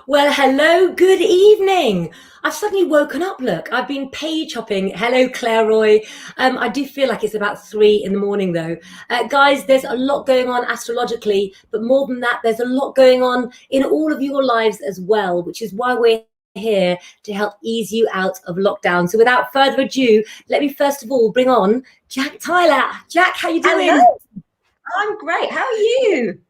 Well, hello, good evening. I've suddenly woken up, look. I've been page hopping. Hello, Claire Roy. I do feel like it's about 3 in the morning, though. Guys, there's a lot going on astrologically, but more than that, there's a lot going on in all of your lives as well, which is why we're here to help ease you out of lockdown. So without further ado, let me first of all bring on Jack Tyler. Jack, how you doing? Hello. I'm great. How are you?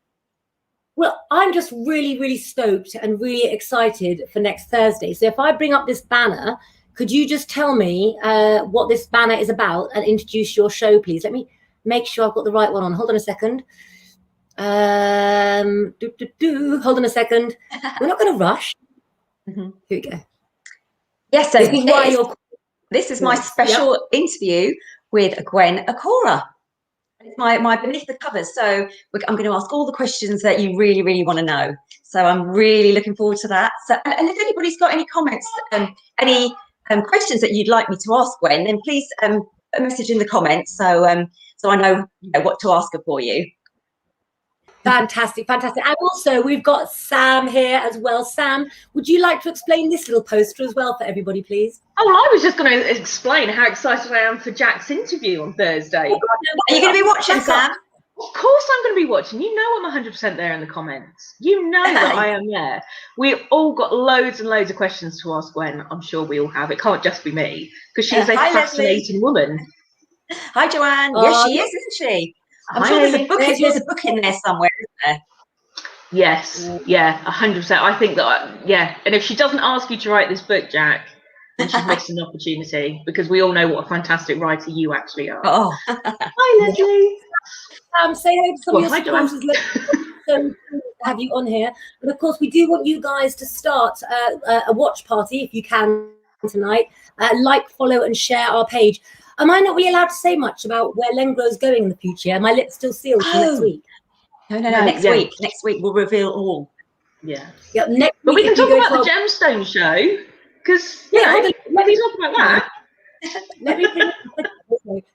Well, I'm just really, really stoked and really excited for next Thursday. So if I bring up this banner, could you just tell me what this banner is about and introduce your show, please? Let me make sure I've got the right one on. Hold on a second. Hold on a second. We're not going to rush. Here we go. Yes, so this is my special interview with Gwen Akora. It's my beneath the covers, so I'm going to ask all the questions that you really, really want to know. So I'm really looking forward to that. So, and if anybody's got any comments, any questions that you'd like me to ask Gwen, then please put a message in the comments so I know what to ask her for you. Fantastic, fantastic. And also we've got Sam here as well. Sam, would you like to explain this little poster as well for everybody, please? Oh, well, I was just going to explain how excited I am for Jack's interview on Thursday. Are you going to be watching, Sam? Of course I'm going to be watching. You know I'm 100% there in the comments. You know that I am there. We've all got loads and loads of questions to ask Gwen. I'm sure we all have. It can't just be me, because she's a fascinating woman. Hi, Joanne. Yes, she is, isn't she? I'm sure there's a book in there somewhere, isn't there? Yes, yeah, 100%. I think that, and if she doesn't ask you to write this book, Jack, then she's missed an opportunity, because we all know what a fantastic writer you actually are. Oh. Hi, Leslie. Say hi to some of your supporters. So have you on here. But of course, we do want you guys to start a watch party, if you can, tonight. Like, follow, and share our page. Am I not really allowed to say much about where Lengro is going in the future? Are my lips still sealed for next week? No. Next week. Next week we'll reveal all. Yeah. Next week, but we can talk about the gemstone show, because let me talk about that. Let me bring.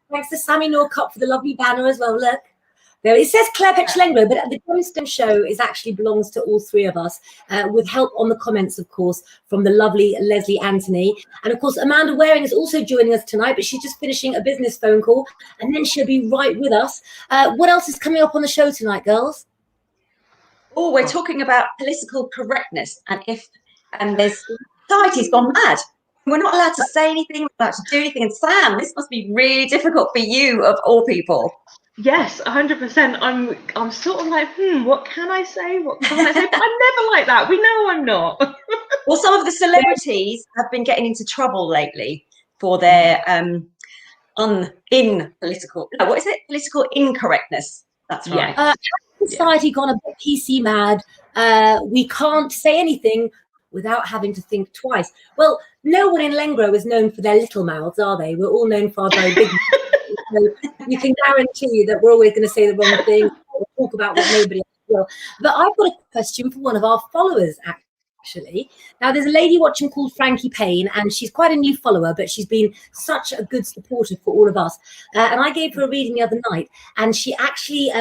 Thanks to Sammy Norcup for the lovely banner as well. Look. There, it says Claire Petch Lengro, but the gemstone show belongs to all three of us, with help on the comments, of course, from the lovely Leslie Anthony. And of course, Amanda Waring is also joining us tonight, but she's just finishing a business phone call, and then she'll be right with us. What else is coming up on the show tonight, girls? Oh, we're talking about political correctness, and if there's society's gone mad. We're not allowed to say anything, we're not allowed to do anything. And Sam, this must be really difficult for you, of all people. Yes, 100%. I'm sort of like, what can I say? What can't I say? But I'm never like that. We know I'm not. Well, some of the celebrities have been getting into trouble lately for their political incorrectness. That's right. Society gone a bit PC mad. We can't say anything without having to think twice. Well, no one in Lengro is known for their little mouths, are they? We're all known for our very big mouths. So you can guarantee that we're always going to say the wrong thing or talk about what nobody else will. But I've got a question for one of our followers, actually. Now, there's a lady watching called Frankie Payne, and she's quite a new follower, but she's been such a good supporter for all of us. And I gave her a reading the other night, and she actually,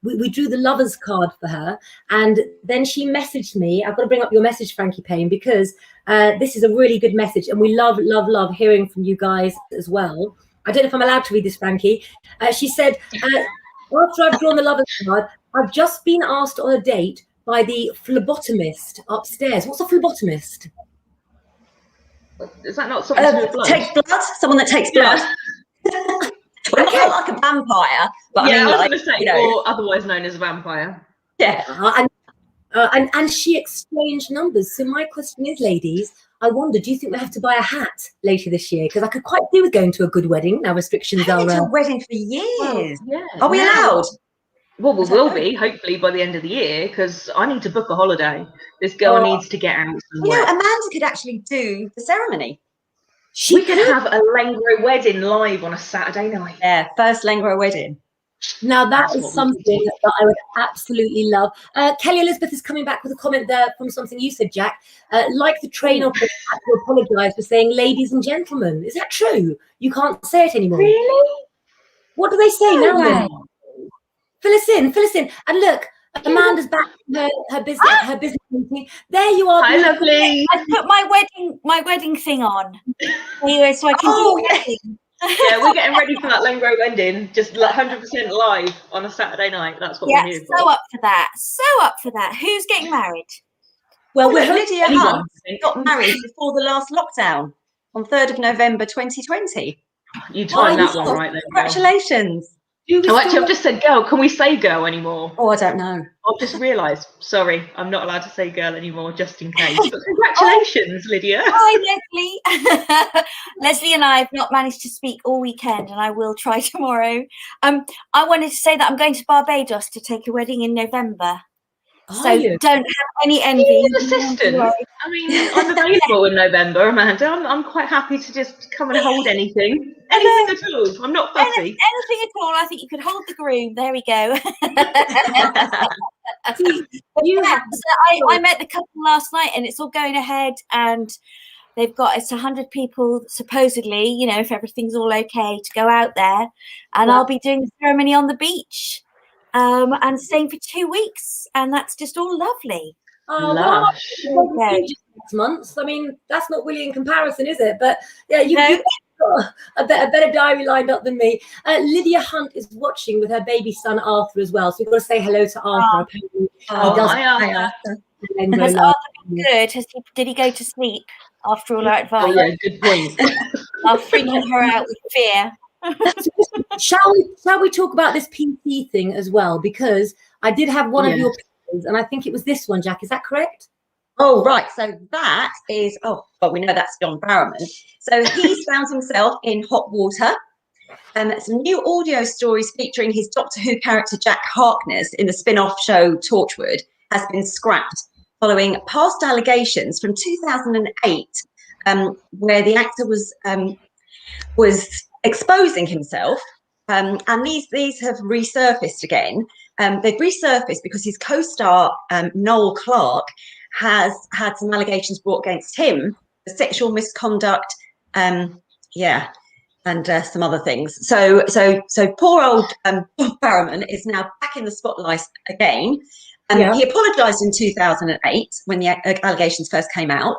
we drew the lover's card for her, and then she messaged me. I've got to bring up your message, Frankie Payne, because this is a really good message, and we love hearing from you guys as well. I don't know if I'm allowed to read this, Frankie. She said, after I've drawn the lover's card, I've just been asked on a date by the phlebotomist upstairs. What's a phlebotomist? Is that not something to do with blood? Takes blood? Someone that takes blood. Well, not like a vampire, but I mean, I was going to say, or otherwise known as a vampire. Yeah. And she exchanged numbers. So my question is, ladies, I wonder, do you think we have to buy a hat later this year? Because I could quite do with going to a good wedding. Now restrictions are... I've been to a wedding for years. Yeah. Are we allowed? Well, we will be, hopefully, by the end of the year, because I need to book a holiday. This girl needs to get out somewhere. Amanda could actually do the ceremony. We could have a Lengro wedding live on a Saturday night. Yeah, first Lengro wedding. Now that is something that I would absolutely love. Kelly Elizabeth is coming back with a comment there from something you said, Jack. Like the train operator had to apologise for saying "ladies and gentlemen." Is that true? You can't say it anymore. Really? What do they say now? Then fill us in. And look, Amanda's back from her business meeting. There you are. Hi, lovely. I put my wedding thing on anyway, so I can do everything. Yeah, we're getting ready for that Lengro wedding, just 100% live on a Saturday night. That's what we're here for. So up for that. So up for that. Who's getting married? Well, Lydia Hunt got married before the last lockdown on 3rd of November 2020. You timed that one right then. Congratulations. Oh, actually, I've just said girl. Can we say girl anymore? Oh, I don't know. I've just realised. Sorry, I'm not allowed to say girl anymore, just in case. But congratulations, Lydia. Hi, Leslie. Leslie and I have not managed to speak all weekend, and I will try tomorrow. I wanted to say that I'm going to Barbados to take a wedding in November. So don't have any envy. Assistant. I mean, I'm available in November, Amanda. I'm quite happy to just come and hold anything. Anything at all. I'm not fussy. Anything at all. I think you could hold the groom. There we go. I met the couple last night, and it's all going ahead, and they've got 100 people supposedly, you know, if everything's all okay, to go out there, and I'll be doing the ceremony on the beach. And staying for 2 weeks, and that's just all lovely. Oh, lush. Well, 6 months. I mean, that's not really in comparison, is it? But yeah, you've got a better diary lined up than me. Lydia Hunt is watching with her baby son Arthur as well, so we've got to say hello to Arthur. Hi, Arthur. Has Arthur been good? Did he go to sleep after all our advice? Oh yeah, good point. I'll freaking her out with fear. Shall we talk about this PC thing as well? Because I did have one of your pictures, and I think it was this one, Jack. Is that correct? Oh, right. So that is, we know that's John Barrowman. So he's found himself in hot water. Some new audio stories featuring his Doctor Who character Jack Harkness in the spin-off show Torchwood has been scrapped following past allegations from 2008, where the actor was exposing himself, and these have resurfaced again. They've resurfaced because his co-star Noel Clarke has had some allegations brought against him for sexual misconduct, and some other things. So poor old Barrowman is now back in the spotlight again. He apologised in 2008 when the allegations first came out.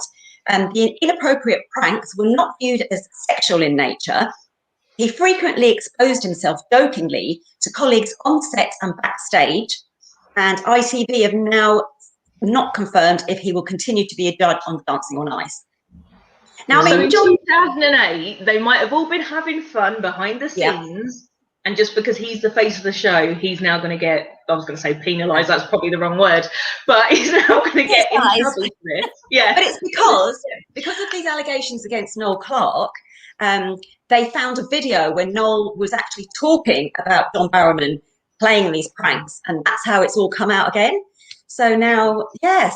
The inappropriate pranks were not viewed as sexual in nature. He frequently exposed himself jokingly to colleagues on set and backstage, and ITV have now not confirmed if he will continue to be a judge on Dancing on Ice. Now, in 2008, they might have all been having fun behind the scenes, and just because he's the face of the show, he's now going to get, I was going to say penalised, that's probably the wrong word, but he's now going to get in trouble for this. Yeah. But it's because of these allegations against Noel Clarke, they found a video where Noel was actually talking about John Barrowman playing these pranks, and that's how it's all come out again. So now,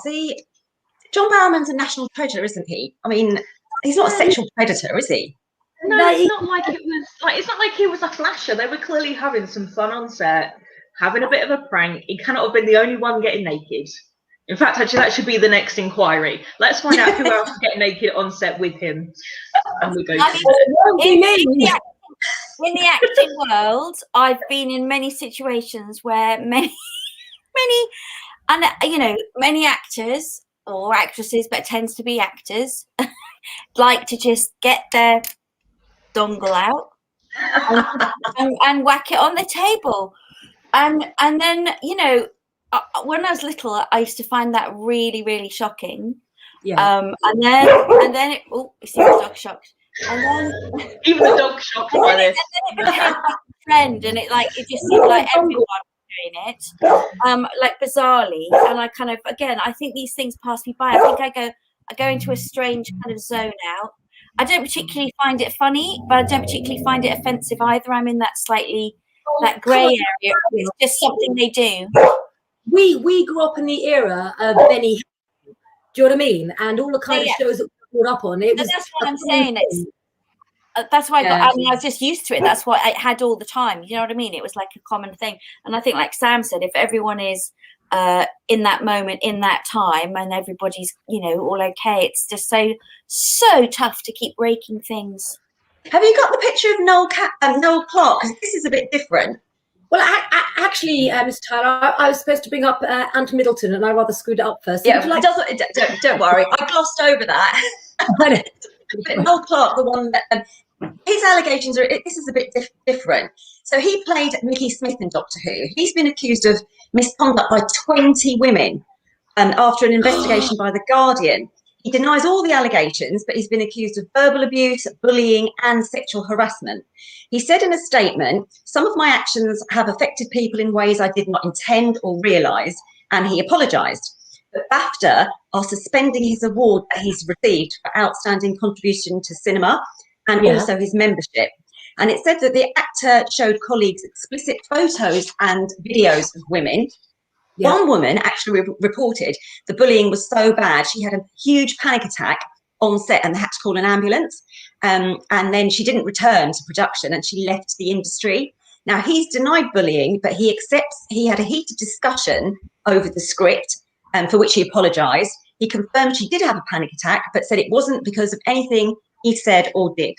see, John Barrowman's a national treasure, isn't he? I mean, he's not a sexual predator, is he? No, it's not like it was. It's not like he was a flasher. They were clearly having some fun on set, having a bit of a prank. He cannot have been the only one getting naked. In fact, actually, that should be the next inquiry. Let's find out who else is getting naked on set with him. And we go. In the acting world, I've been in many situations where many actors or actresses, but it tends to be actors, like to just get their dongle out and whack it on the table. And then, when I was little, I used to find that really, really shocking. Yeah. And then it, you see the dog shocked. And then even the dog shocked by this. And then it became a trend, and it just seemed like everyone was doing it, like bizarrely. And I kind of, again, I think these things pass me by. I think I go into a strange kind of zone out. I don't particularly find it funny, but I don't particularly find it offensive either. I'm in that slightly that grey area. It's just something they do. We grew up in the era of Benny. Do you know what I mean? And all the kind of shows that we grew up on. That's what I'm saying. That's why I was just used to it. That's what I had all the time. You know what I mean? It was like a common thing. And I think, like Sam said, if everyone is in that moment, in that time, and everybody's, all okay, it's just so tough to keep breaking things. Have you got the picture of Noel Clarke? Because this is a bit different. Well, actually, Mr. Tyler, I was supposed to bring up Ant Middleton, and I rather screwed it up first. So Yeah, don't worry. I glossed over that. Noel Clarke, the one that his allegations are. This is a bit different. So he played Mickey Smith in Doctor Who. He's been accused of misconduct by 20 women, after an investigation by The Guardian. He denies all the allegations, but he's been accused of verbal abuse, bullying, and sexual harassment. He said in a statement, "Some of my actions have affected people in ways I did not intend or realise," and he apologised. But BAFTA are suspending his award that he's received for outstanding contribution to cinema, and also his membership. And it said that the actor showed colleagues explicit photos and videos of women. Yeah. One woman actually reported the bullying was so bad, she had a huge panic attack on set and they had to call an ambulance. And then she didn't return to production and she left the industry. Now, he's denied bullying, but he accepts he had a heated discussion over the script, for which he apologised. He confirmed she did have a panic attack, but said it wasn't because of anything he said or did.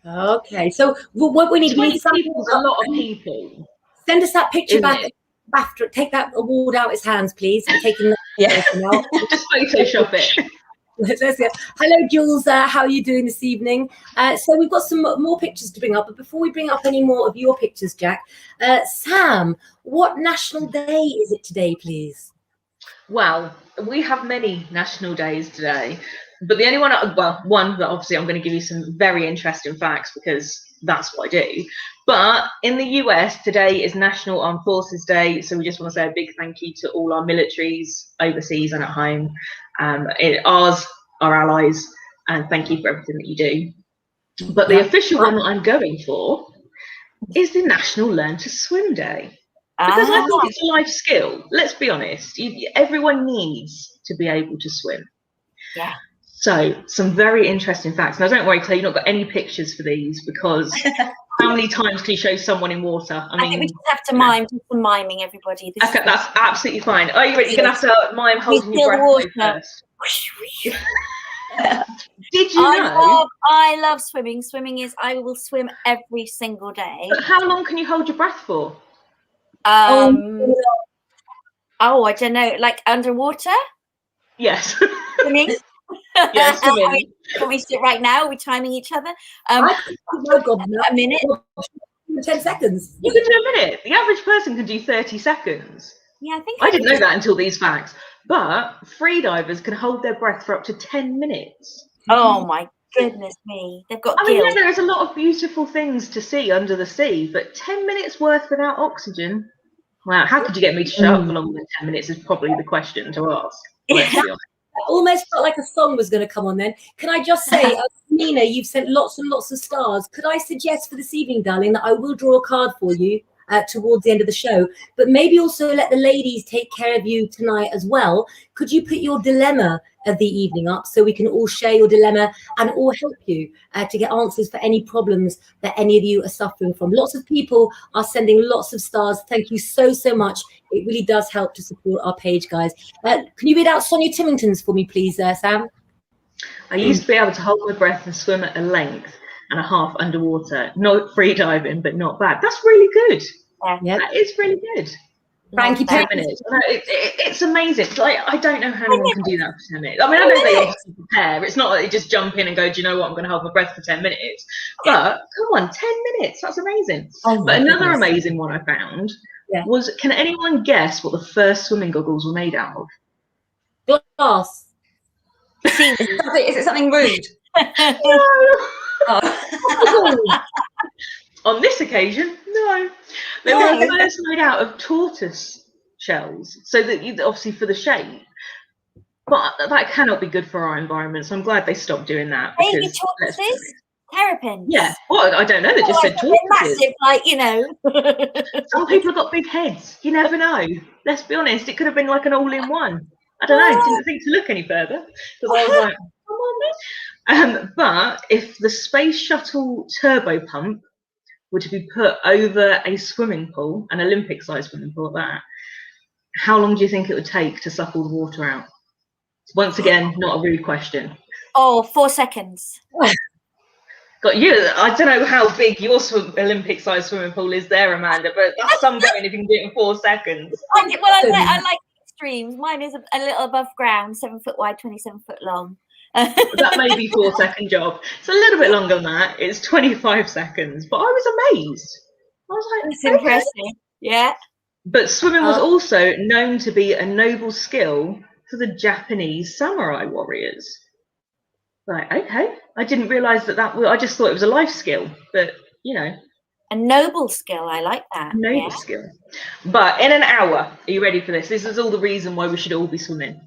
Okay, so what we need, a lot of people. Send us that picture back. BAFTA, take that award out his hands, please. We're taking the out. Just Photoshop it. Hello, Jules. How are you doing this evening? So we've got some more pictures to bring up, but before we bring up any more of your pictures, Jack, Sam, what national day is it today, please? Well, we have many national days today, but the only one, one that obviously I'm going to give you some very interesting facts because that's what I do. But in the US, today is National Armed Forces Day, so we just want to say a big thank you to all our militaries overseas and at home. Ours, our allies, and thank you for everything that you do. But the official one that I'm going for is the National Learn to Swim Day. Because I think it's a life skill. Let's be honest. Everyone needs to be able to swim. Yeah. So some very interesting facts. Now, don't worry, Claire, you've not got any pictures for these because how many times can you show someone in water? I mean, think we just have to mime, do some miming, everybody. Okay, that's absolutely fine. Are you ready? You're going to have to mime holding your breath first. Did you know? I love swimming. Swimming is, I will swim every single day. But how long can you hold your breath for? I don't know, like underwater? Yes. Swimming? Yes, swimming. Can we sit right now? Are we timing each other? A minute. 10 seconds. You can do a minute. The average person can do 30 seconds. Yeah, I think I didn't know that until these facts. But freedivers can hold their breath for up to 10 minutes. Oh my goodness me. They've got gills. Yeah, there is a lot of beautiful things to see under the sea, but 10 minutes worth without oxygen. Wow, how could you get me to shut up for longer than 10 minutes is probably the question to ask. Let's be honest. I almost felt like a song was going to come on then. Can I just say, Nina, you've sent lots and lots of stars. Could I suggest for this evening, darling, that I will draw a card for you towards the end of the show, but maybe also let the ladies take care of you tonight as well. Could you put your dilemma of the evening up so we can all share your dilemma and all help you to get answers for any problems that any of you are suffering from? Lots of people are sending lots of stars. Thank you so much. It really does help to support our page, guys. Can you read out Sonia Timmington's for me, please, Sam? I used to be able to hold my breath and swim at a length and a half underwater. Not free diving, but not bad. That's really good. Yeah, that is really good. Thank you. 10 minutes. It's amazing. Like, I don't know how anyone can do that for 10 minutes. I mean, I know they obviously prepare. It's not like they just jump in and go, do you know what? I'm going to hold my breath for 10 minutes. But come on, 10 minutes. That's amazing. But another amazing one I found was, can anyone guess what the first swimming goggles were made out of? Glass. Is it something rude? No. On this occasion, no. They were first made out of tortoise shells, so that obviously for the shape. But that cannot be good for our environment, so I'm glad they stopped doing that. Baby tortoises? Terrapins? Yeah. Well, I don't know. They just said tortoises. Massive, like, you know. Some people have got big heads. You never know. Let's be honest. It could have been like an all-in-one. I don't know. Didn't think to look any further because I was like, come on. But if the space shuttle turbo pump were to be put over a swimming pool, an Olympic-sized swimming pool at that, how long do you think it would take to suck all the water out? Once again, not a rude question. Oh, 4 seconds. God, I don't know how big your Olympic-sized swimming pool is there, Amanda, but that's some going if you can do it in 4 seconds. I like extremes. Mine is a little above ground, 7 foot wide, 27 foot long. That may be 4-second job. It's a little bit longer than that. It's 25 seconds, but I was amazed. I was like, it's impressive. Yeah. But swimming was also known to be a noble skill for the Japanese samurai warriors. Like, okay, I didn't realise that I just thought it was a life skill, but you know. A noble skill, I like that. Noble skill. But in an hour, are you ready for this? This is all the reason why we should all be swimming.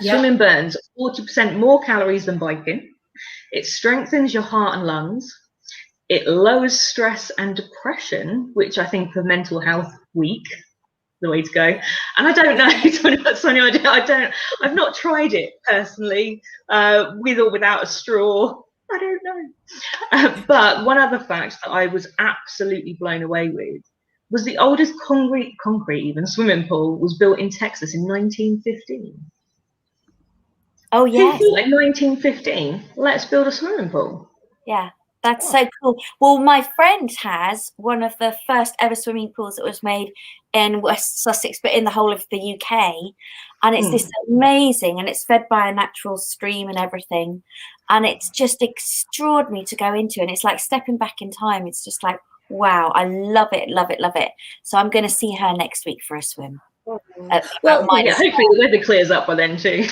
Yep. Swimming burns 40% more calories than biking. It strengthens your heart and lungs. It lowers stress and depression, which I think for mental health week, the way to go. And I don't know, Sonia, I've not tried it personally, with or without a straw. I don't know. But one other fact that I was absolutely blown away with was the oldest concrete even swimming pool was built in Texas in 1915. Oh, yes. Like 1915, let's build a swimming pool. Yeah. That's so cool. Well, my friend has one of the first ever swimming pools that was made in West Sussex, but in the whole of the UK. And it's this amazing, and it's fed by a natural stream and everything. And it's just extraordinary to go into. And it's like stepping back in time. It's just like, wow, I love it, love it, love it. So I'm going to see her next week for a swim. Hopefully the weather clears up by then too.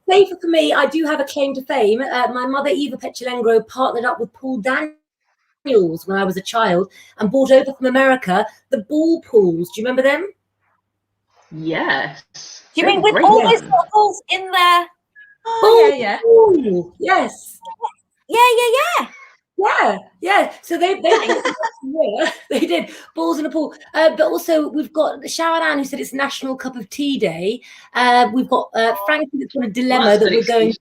Safer for me, I do have a claim to fame. My mother, Eva Lengro, partnered up with Paul Daniels when I was a child and brought over from America the ball pools. Do you remember them? Yes. Do you mean with all those balls in there? Oh, yeah. Pool. Yes. Yeah. So they did balls in a pool. But also we've got Sharon Ann who said it's National Cup of Tea Day. We've got Frankie that's got a dilemma that we're going to.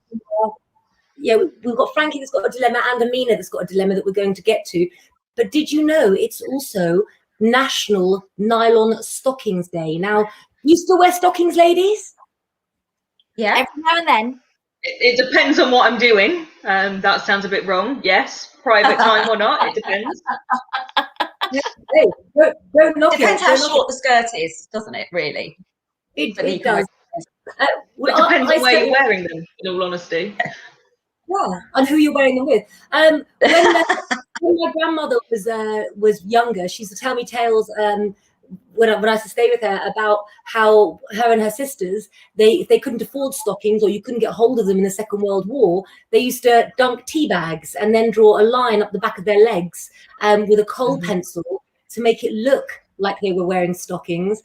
We've got Frankie that's got a dilemma and Amina that's got a dilemma that we're going to get to. But did you know it's also National Nylon Stockings Day? Now, you still wear stockings, ladies? Yeah. Every now and then. It depends on what I'm doing. That sounds a bit wrong. Yes. Private time or not, it depends. Depends how short the skirt is, doesn't it, really? It does. It depends on where you're wearing them, in all honesty. Yeah, and who you're wearing them with. When my grandmother was younger, she used to tell me tales when I used to stay with her about how her and her sisters, if they couldn't afford stockings or you couldn't get hold of them in the Second World War, they used to dunk tea bags and then draw a line up the back of their legs with a coal pencil to make it look like they were wearing stockings.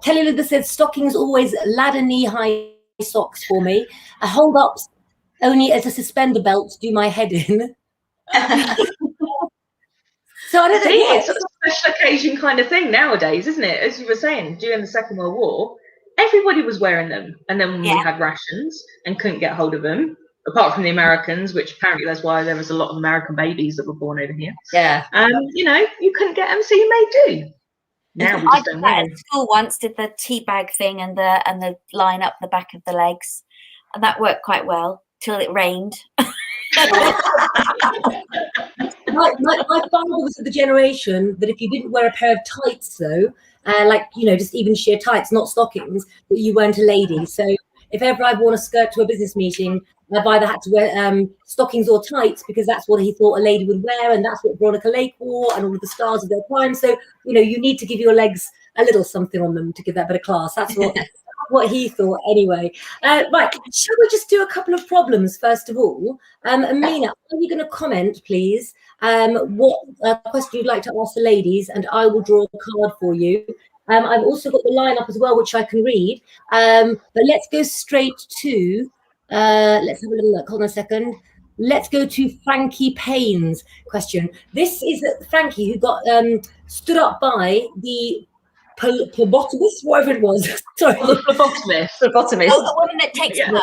Kelly Elizabeth said stockings always ladder knee-high socks for me. Hold-ups only as a suspender belt to do my head in. So I don't know. It's a special occasion kind of thing nowadays, isn't it? As you were saying, during the Second World War, everybody was wearing them. And then when we had rations and couldn't get hold of them, apart from the Americans, which apparently that's why there was a lot of American babies that were born over here. Yeah. You couldn't get them, so you made do. Now we just don't know. At school once did the tea bag thing and the line up the back of the legs, and that worked quite well till it rained. My father was of the generation that if you didn't wear a pair of tights, though, just even sheer tights, not stockings, that you weren't a lady. So if ever I've worn a skirt to a business meeting, I've either had to wear stockings or tights because that's what he thought a lady would wear, and that's what Veronica Lake wore, and all of the stars of their time. So you need to give your legs a little something on them to give that bit of class. That's what he thought anyway. Right, shall we just do a couple of problems first of all? Amina, are you going to comment, please, what question you'd like to ask the ladies, and I will draw a card for you. I've also got the lineup as well, which I can read. But let's go straight to, let's have a little look. Hold on a second. Let's go to Frankie Payne's question. This is Frankie, who got stood up by the phlebotomist, whatever it was. Sorry, the phlebotomist. Oh, the woman that takes blood.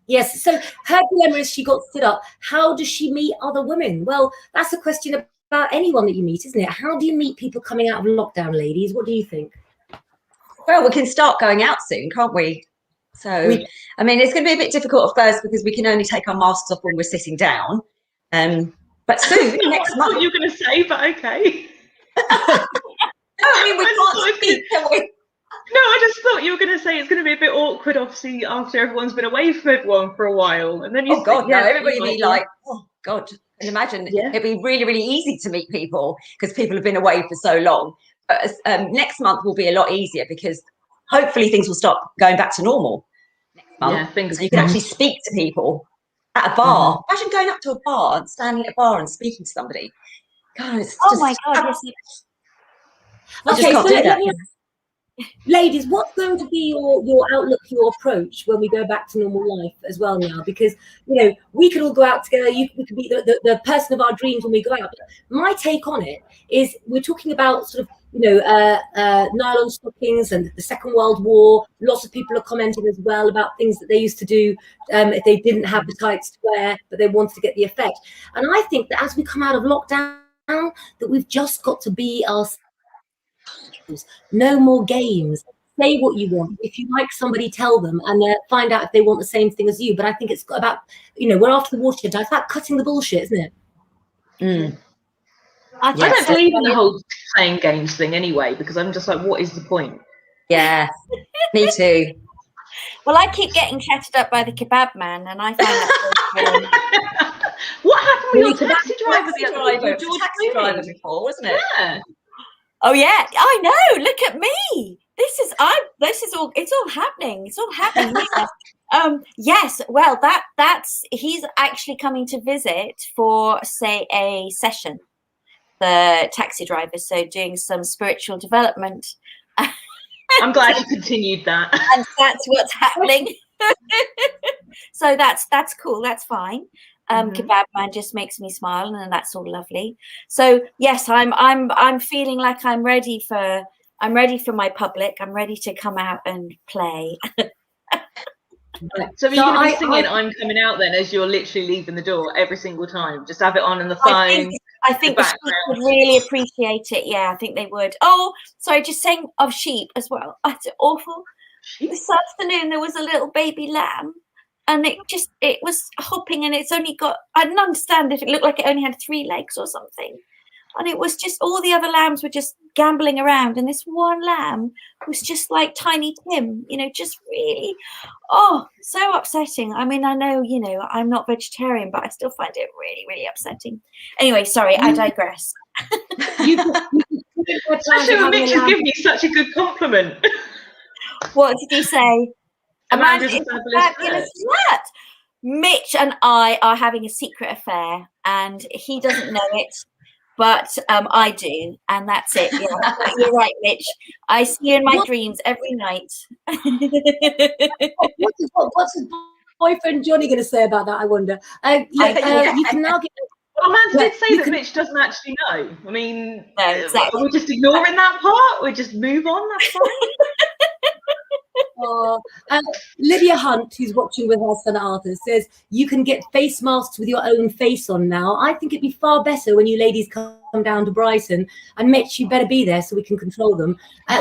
Yes. So her dilemma is she got stood up. How does she meet other women? Well, that's a question about anyone that you meet, isn't it? How do you meet people coming out of lockdown, ladies? What do you think? Well, we can start going out soon, can't we? So, I mean, it's going to be a bit difficult at first because we can only take our masks off when we're sitting down. But soon, next What month. you were going to say, but okay. I mean, we can't speak, can we? No, I just thought you were going to say it's going to be a bit awkward, obviously, after everyone's been away from everyone for a while. And then you God, no, everybody be be like, oh, God. And imagine it'd be really, really easy to meet people because people have been away for so long. But next month will be a lot easier because hopefully things will start going back to normal next month. So you can actually speak to people at a bar. Imagine going up to a bar and standing at a bar and speaking to somebody. God, it's just... my God, yes. Okay, so let me... Ladies, what's going to be your outlook, your approach when we go back to normal life as well now? Because, you know, we could all go out together. We could be the person of our dreams when we go out. But my take on it is we're talking about sort of, you know, nylon stockings and the Second World War. Lots of people are commenting as well about things that they used to do if they didn't have the tights to wear, but they wanted to get the effect. And I think that as we come out of lockdown, that we've just got to be ourselves. No more games. Say what you want. If you like somebody, tell them and find out if they want the same thing as you. But I think it's about, you know, we're after the watershed. It's about cutting the bullshit, isn't it? I don't believe in the whole playing games thing anyway, because I'm just like, what is the point? Yeah, me too. Well, I keep getting chatted up by the kebab man, and I find that what happened with your taxi driver before, wasn't it? Yeah. Oh yeah, I know. Look at me. This is all. It's all happening. It's all happening. Yes. Well, that's he's actually coming to visit for, say, a session. The taxi driver, so doing some spiritual development. I'm glad you continued that. And that's what's happening. So that's cool. That's fine. Kebab man just makes me smile, and that's all lovely. So yes, I'm feeling like I'm ready for my public. I'm ready to come out and play. So you're going to be singing "I'm Coming Out" then, as you're literally leaving the door every single time. Just have it on the phone. I think the sheep would really appreciate it. Yeah, I think they would. Oh, sorry, just saying of sheep as well. It's awful. This afternoon there was a little baby lamb, and it was hopping, and it's only got, I didn't understand it. It looked like it only had 3 legs or something. And it was just, all the other lambs were just gambling around. And this one lamb was just like Tiny Tim, you know, just really, so upsetting. I mean, I know, you know, I'm not vegetarian, but I still find it really, really upsetting. Anyway, sorry, I digress. Mitch has given me such a good compliment. What did he say? Amanda's a fabulous flat. Mitch and I are having a secret affair, and he doesn't know it. But I do, and that's it. Yeah, you're right, Mitch. I see you in my dreams every night. What's his boyfriend Johnny going to say about that? I wonder. You can now get. Well, Amanda did say that Mitch doesn't actually know. I mean, no, exactly. Are we just ignoring that part? We just move on. That's fine. Lydia Hunt, who's watching with her son Arthur, says you can get face masks with your own face on now. I think it'd be far better when you ladies come down to Brighton, and Mitch, you better be there so we can control them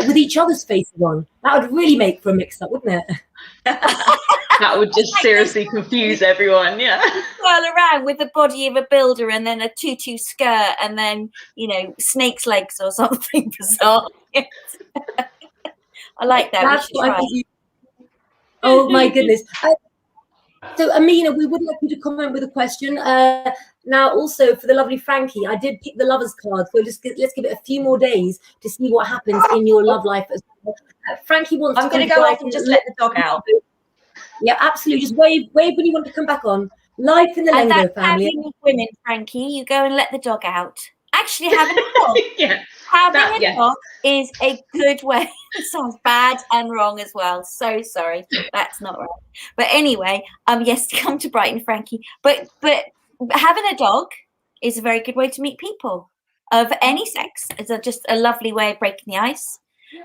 with each other's faces on. That would really make for a mix-up, wouldn't it? That would just seriously confuse everyone. Yeah, twirl around with the body of a builder, and then a tutu skirt, and then, you know, snake's legs or something bizarre. I like that. That's what I think. Oh my goodness. So Amina, we would like you to comment with a question. Now also for the lovely Frankie, I did pick the lovers card, so let's give it a few more days to see what happens in your love life as well. Frankie wants I'm going to go off and just let the dog out. Yeah, absolutely. Just wave when you want to come back on. Life in the Lengro family. Women, Frankie, you go and let the dog out. Actually, having a dog, having a dog is a good way. It sounds bad and wrong as well. So sorry, that's not right. But anyway, yes, come to Brighton, Frankie. But having a dog is a very good way to meet people of any sex. It's just a lovely way of breaking the ice.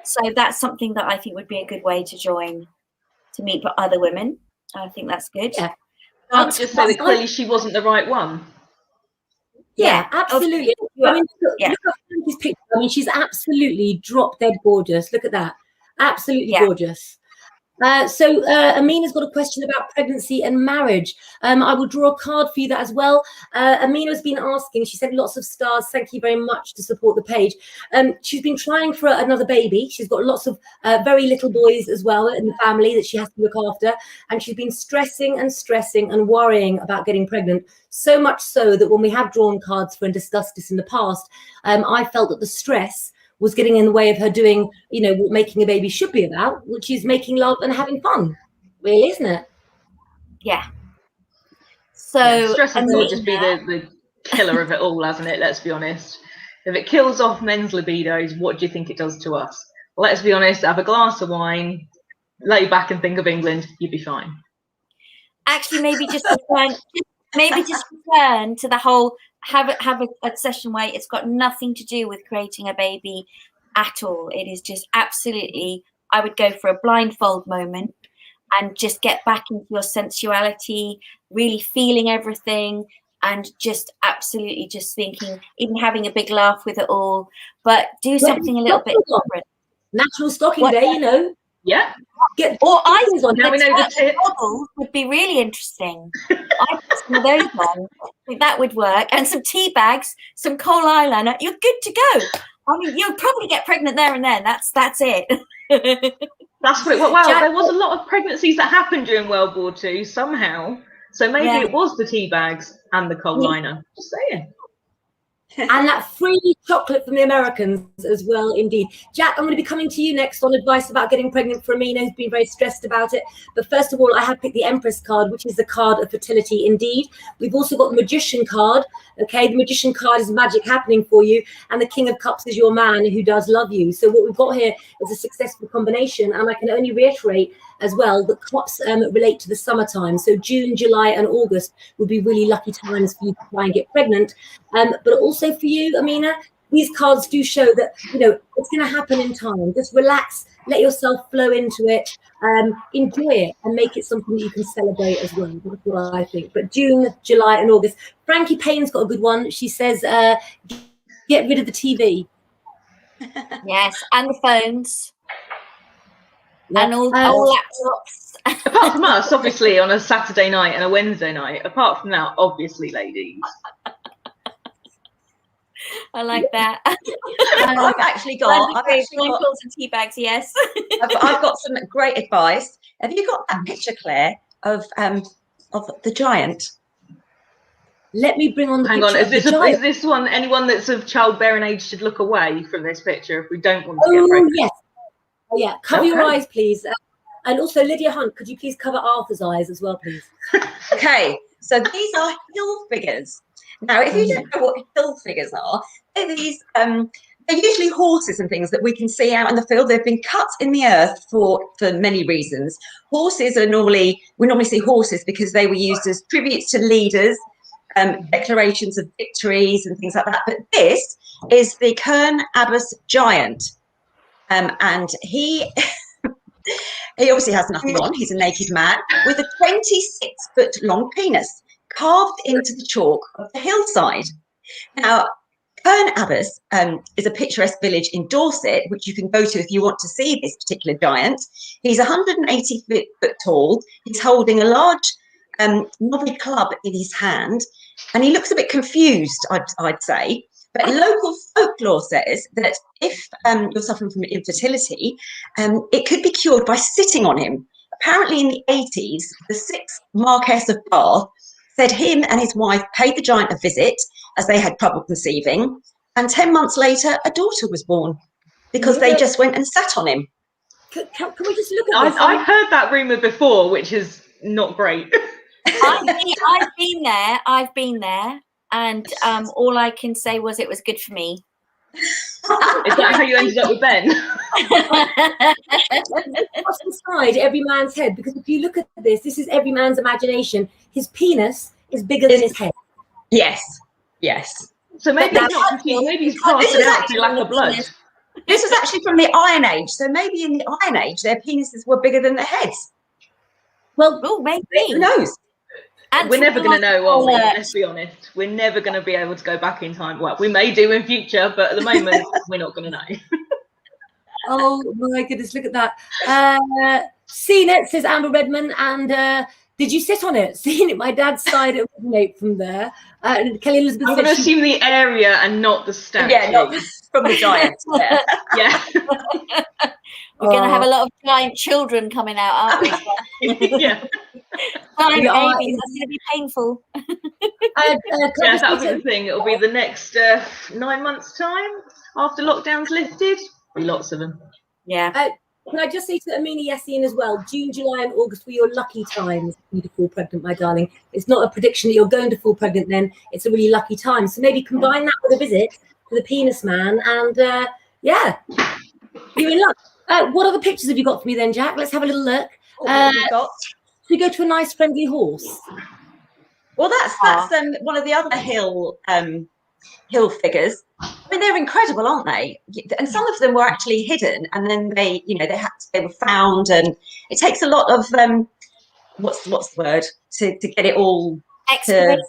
So that's something that I think would be a good way to join, to meet other women. I think that's good. Yeah. I would just say that clearly she wasn't the right one. Yeah, absolutely. I mean, look at Frankie's picture. I mean, she's absolutely drop dead gorgeous. Look at that. Absolutely gorgeous. So Amina's got a question about pregnancy and marriage. I will draw a card for you that as well. Amina's been asking, she said lots of stars, thank you very much to support the page. She's been trying for another baby. She's got lots of very little boys as well in the family that she has to look after. And she's been stressing and worrying about getting pregnant. So much so that when we have drawn cards for and discussed this in the past, I felt that the stress was getting in the way of her doing, you know, what making a baby should be about, which is making love and having fun, really, isn't it? Yeah. So stress will just be the killer of it all, hasn't it? Let's be honest. If it kills off men's libidos, what do you think it does to us? Let's be honest, have a glass of wine, lay back and think of England, you'd be fine. Actually, maybe just return to the whole have a session where it's got nothing to do with creating a baby at all. It is just absolutely, I would go for a blindfold moment and just get back into your sensuality, really feeling everything, and just absolutely just thinking, even having a big laugh with it all, but do something a little bit different. Natural stocking day, you know. Yeah. Or eyes on. Now we know the tip. Models would be really interesting. I put some of those on. I think that would work. And some tea bags, some kohl eyeliner. You're good to go. I mean, you'll probably get pregnant there and then. That's it. That's what. Wow, there was a lot of pregnancies that happened during World War II somehow. So maybe it was the tea bags and the kohl liner. Just saying. And that free chocolate from the Americans as well, indeed. Jack, I'm going to be coming to you next on advice about getting pregnant for Amina, who's been very stressed about it. But first of all, I have picked the Empress card, which is the card of fertility, indeed. We've also got the Magician card. Okay, the Magician card is magic happening for you. And the King of Cups is your man who does love you. So what we've got here is a successful combination. And I can only reiterate as well that cups relate to the summertime. So June, July and August would be really lucky times for you to try and get pregnant. But also for you, Amina, these cards do show that, you know, it's going to happen in time. Just relax, let yourself flow into it, enjoy it and make it something that you can celebrate as well. That's what I think. But June, July and August. Frankie Payne's got a good one. She says, get rid of the TV. Yes, and the phones. Yeah. And all laptops. Apart from us, obviously, on a Saturday night and a Wednesday night. Apart from that, obviously, ladies. I like that. I've actually got and tea bags. Yes, I've got some great advice. Have you got that picture, Claire, of the giant? Let me bring on the Hang picture. On, is this one anyone that's of childbearing age should look away from this picture if we don't want to get pregnant? Yes. Oh, yeah, cover your eyes, please. And also, Lydia Hunt, could you please cover Arthur's eyes as well, please? Okay, so these are hill figures. Now, if you don't know what hill figures are, they're these, they're usually horses and things that we can see out in the field. They've been cut in the earth for many reasons. Horses are we normally see horses because they were used as tributes to leaders, declarations of victories and things like that. But this is the Kern Abbas giant. And he obviously has nothing on. He's a naked man with a 26-foot long penis carved into the chalk of the hillside. Now, Kern Abbas is a picturesque village in Dorset, which you can go to if you want to see this particular giant. He's 180 foot tall. He's holding a large knobby club in his hand, and he looks a bit confused, I'd say. But local folklore says that if you're suffering from infertility, it could be cured by sitting on him. Apparently in the 80s, the 6th Marquess of Bath said him and his wife paid the giant a visit as they had trouble conceiving. And 10 months later, a daughter was born because they just went and sat on him. Can we just look at this? I've heard that rumour before, which is not great. I've been there. And all I can say was it was good for me. Is that how you ended up with Ben? What's inside every man's head? Because if you look at this is every man's imagination. His penis is bigger than his head. Yes. So maybe he's not confused. Maybe he's passing out through lack of blood. This was actually from the Iron Age. So maybe in the Iron Age, their penises were bigger than their heads. Well, maybe. Who knows? And we're never going to know, are we? Let's be honest. We're never going to be able to go back in time. Well, we may do in future, but at the moment, we're not going to know. Oh my goodness, look at that. Seen it, says Amber Redman, and did you sit on it? Seen it. My dad's side originates from there. And Kelly Elizabeth I'm said going to assume the area and not the statue. Yeah, not from the giant. Yeah. We're going to have a lot of giant children coming out, aren't we? Yeah. Giant We are babies. That's going to be painful. Yeah, that'll be the thing. It'll be the next 9 months' time after lockdown's lifted. Be lots of them. Yeah. Can I just say to Amina Yassine as well, June, July and August were your lucky times for you to fall pregnant, my darling. It's not a prediction that you're going to fall pregnant then. It's a really lucky time. So maybe combine that with a visit to the penis man and, yeah, you're in luck. What other pictures have you got for me then, Jack? Let's have a little look. So you go to a nice friendly horse. Well, that's one of the other hill figures. I mean, they're incredible, aren't they? And some of them were actually hidden, and then they were found, and it takes a lot of what's the word to get it all Excavation.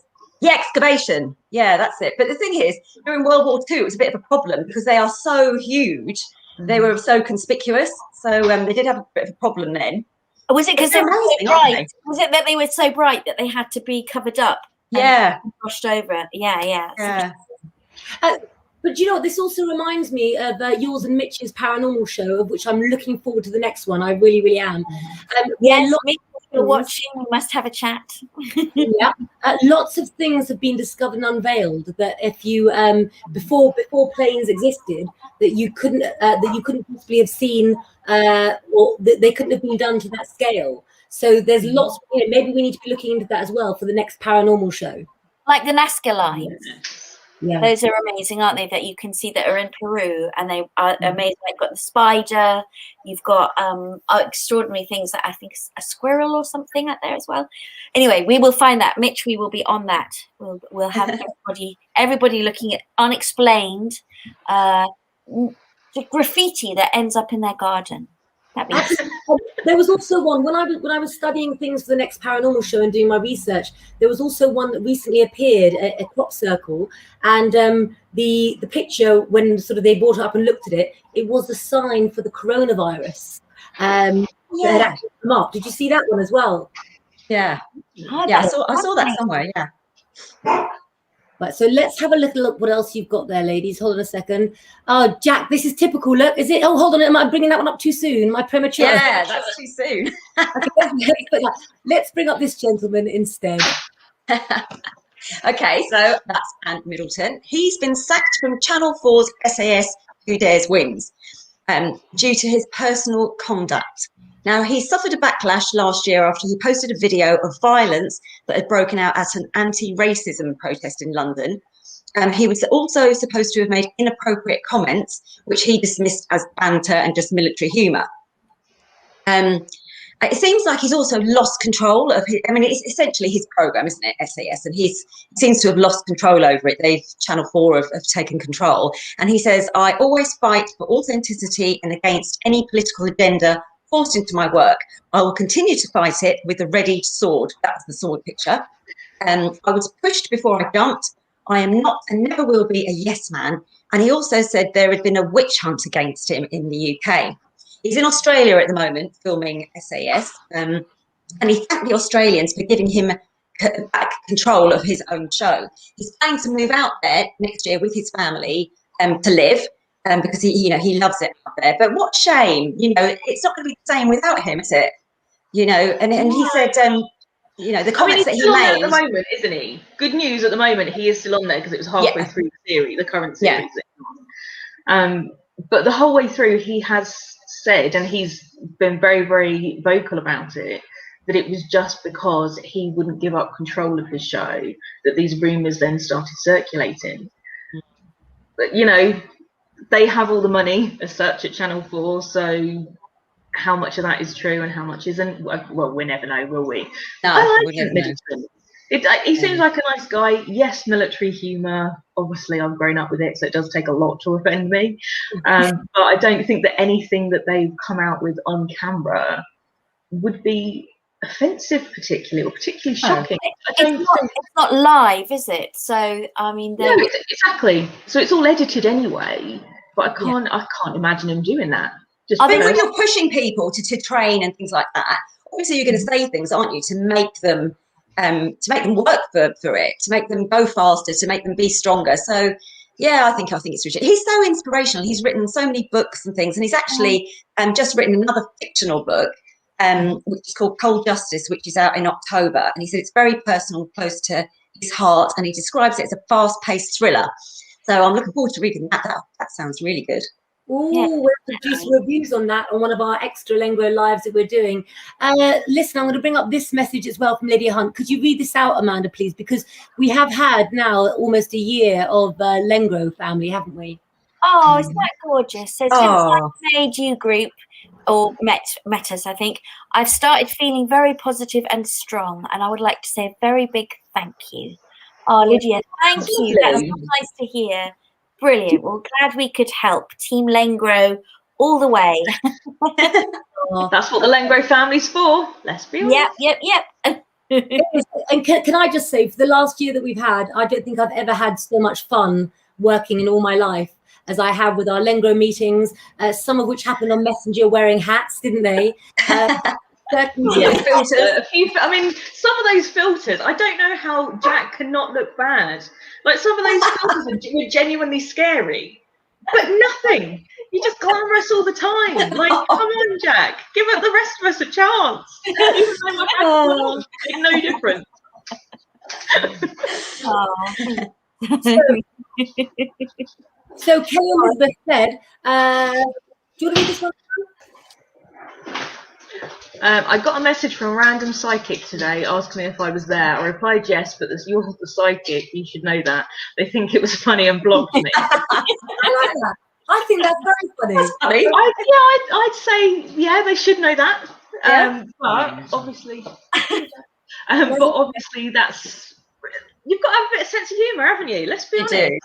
Excavation. Yeah, that's it. But the thing is, during World War II, it was a bit of a problem because they are so huge. They were so conspicuous, so they did have a bit of a problem then. Was it because they were so bright? Was it that they were so bright that they had to be covered up? Yeah. Washed over. Yeah. But you know what? This also reminds me of yours and Mitch's paranormal show, of which I'm looking forward to the next one. I really, really am. Yes, you're watching. We must have a chat. Yeah, lots of things have been discovered and unveiled that if you before planes existed, that you couldn't possibly have seen, or that they couldn't have been done to that scale. So there's lots. Maybe we need to be looking into that as well for the next paranormal show. Like the Nazca lines. Yeah. Those are amazing, aren't they? That you can see that are in Peru, and they are amazing. You've got the spider, you've got extraordinary things that I think is a squirrel or something out there as well. Anyway, we will find that. Mitch, we will be on that. We'll have everybody looking at unexplained graffiti that ends up in their garden. There was also one when I was studying things for the next paranormal show and doing my research. There was also one that recently appeared, a crop circle, and the picture, when sort of they brought it up and looked at it, it was a sign for the coronavirus. That had actually come up. Did you see that one as well? Yeah, I saw that somewhere. Yeah. Right, so let's have a little look what else you've got there, ladies. Hold on a second. Oh, Jack, this is typical. Look, is it? Oh, hold on. Am I bringing that one up too soon? Am I premature? Yeah, that's too soon. Let's bring up this gentleman instead. Okay, so that's Ant Middleton. He's been sacked from Channel 4's SAS Who Dares Wins due to his personal conduct. Now, he suffered a backlash last year after he posted a video of violence that had broken out at an anti-racism protest in London. He was also supposed to have made inappropriate comments, which he dismissed as banter and just military humour. It seems like he's also lost control of his, I mean, it's essentially his programme, isn't it, SAS? And he seems to have lost control over it. Channel 4 have taken control. And he says, I always fight for authenticity and against any political agenda forced into my work. I will continue to fight it with a ready sword. That's the sword picture. I was pushed before I jumped. I am not and never will be a yes man. And he also said there had been a witch hunt against him in the UK. He's in Australia at the moment filming SAS, and he thanked the Australians for giving him back control of his own show. He's planning to move out there next year with his family to live. Because he loves it up there. But what shame, it's not going to be the same without him, is it? And he said, the comments that he made at the moment, isn't he? Good news at the moment, he is still on there because it was halfway through the series, the current series. Yeah. But the whole way through, he has said, and he's been very, very vocal about it, that it was just because he wouldn't give up control of his show that these rumours then started circulating. But they have all the money as such at Channel 4, so how much of that is true and how much isn't? Well, we'll never know, will we? No, I like Middleton. He seems like a nice guy. Yes, military humour. Obviously, I've grown up with it, so it does take a lot to offend me. But I don't think that anything that they've come out with on camera would be offensive, particularly, or particularly shocking. It's not live, is it? So I mean, no, exactly. So it's all edited anyway. But I can't imagine him doing that. I think when you're pushing people to train and things like that, obviously you're going to say things, aren't you, to make them work for it, to make them go faster, to make them be stronger. So yeah, I think it's Richard. He's so inspirational. He's written so many books and things, and he's actually just written another fictional book, which is called Cold Justice, which is out in October. And he said it's very personal, close to his heart, and he describes it as a fast-paced thriller. So I'm looking forward to reading that. That sounds really good. Oh, we'll produce reviews on that on one of our extra Lengro lives that we're doing. Listen, I'm going to bring up this message as well from Lydia Hunt. Could you read this out, Amanda, please? Because we have had now almost a year of Lengro family, haven't we? Oh, isn't that gorgeous? So since I made you group, or met us, I think, I've started feeling very positive and strong. And I would like to say a very big thank you. Oh, Lydia, thank you. That's nice to hear. Brilliant. Well, glad we could help. Team Lengro all the way. That's what the Lengro family's for. Let's be honest. Yep. And can I just say, for the last year that we've had, I don't think I've ever had so much fun working in all my life as I have with our Lengro meetings, some of which happened on Messenger wearing hats, didn't they? Filters. I mean, some of those filters, I don't know how Jack cannot look bad. Like, some of those filters were genuinely scary, but nothing. You're just glamorous all the time. Like, come on, Jack, give the rest of us a chance. Even though my made no difference. So Kelly Elizabeth said, do you want to read this one? I got a message from a random psychic today asking me if I was there. I replied yes, but you're the psychic, you should know that. They think it was funny and blocked me. I like that. I think that's very funny. That's funny. I'd say, yeah, they should know that. But obviously, that's, you've got to have a bit of sense of humour, haven't you? Let's be honest.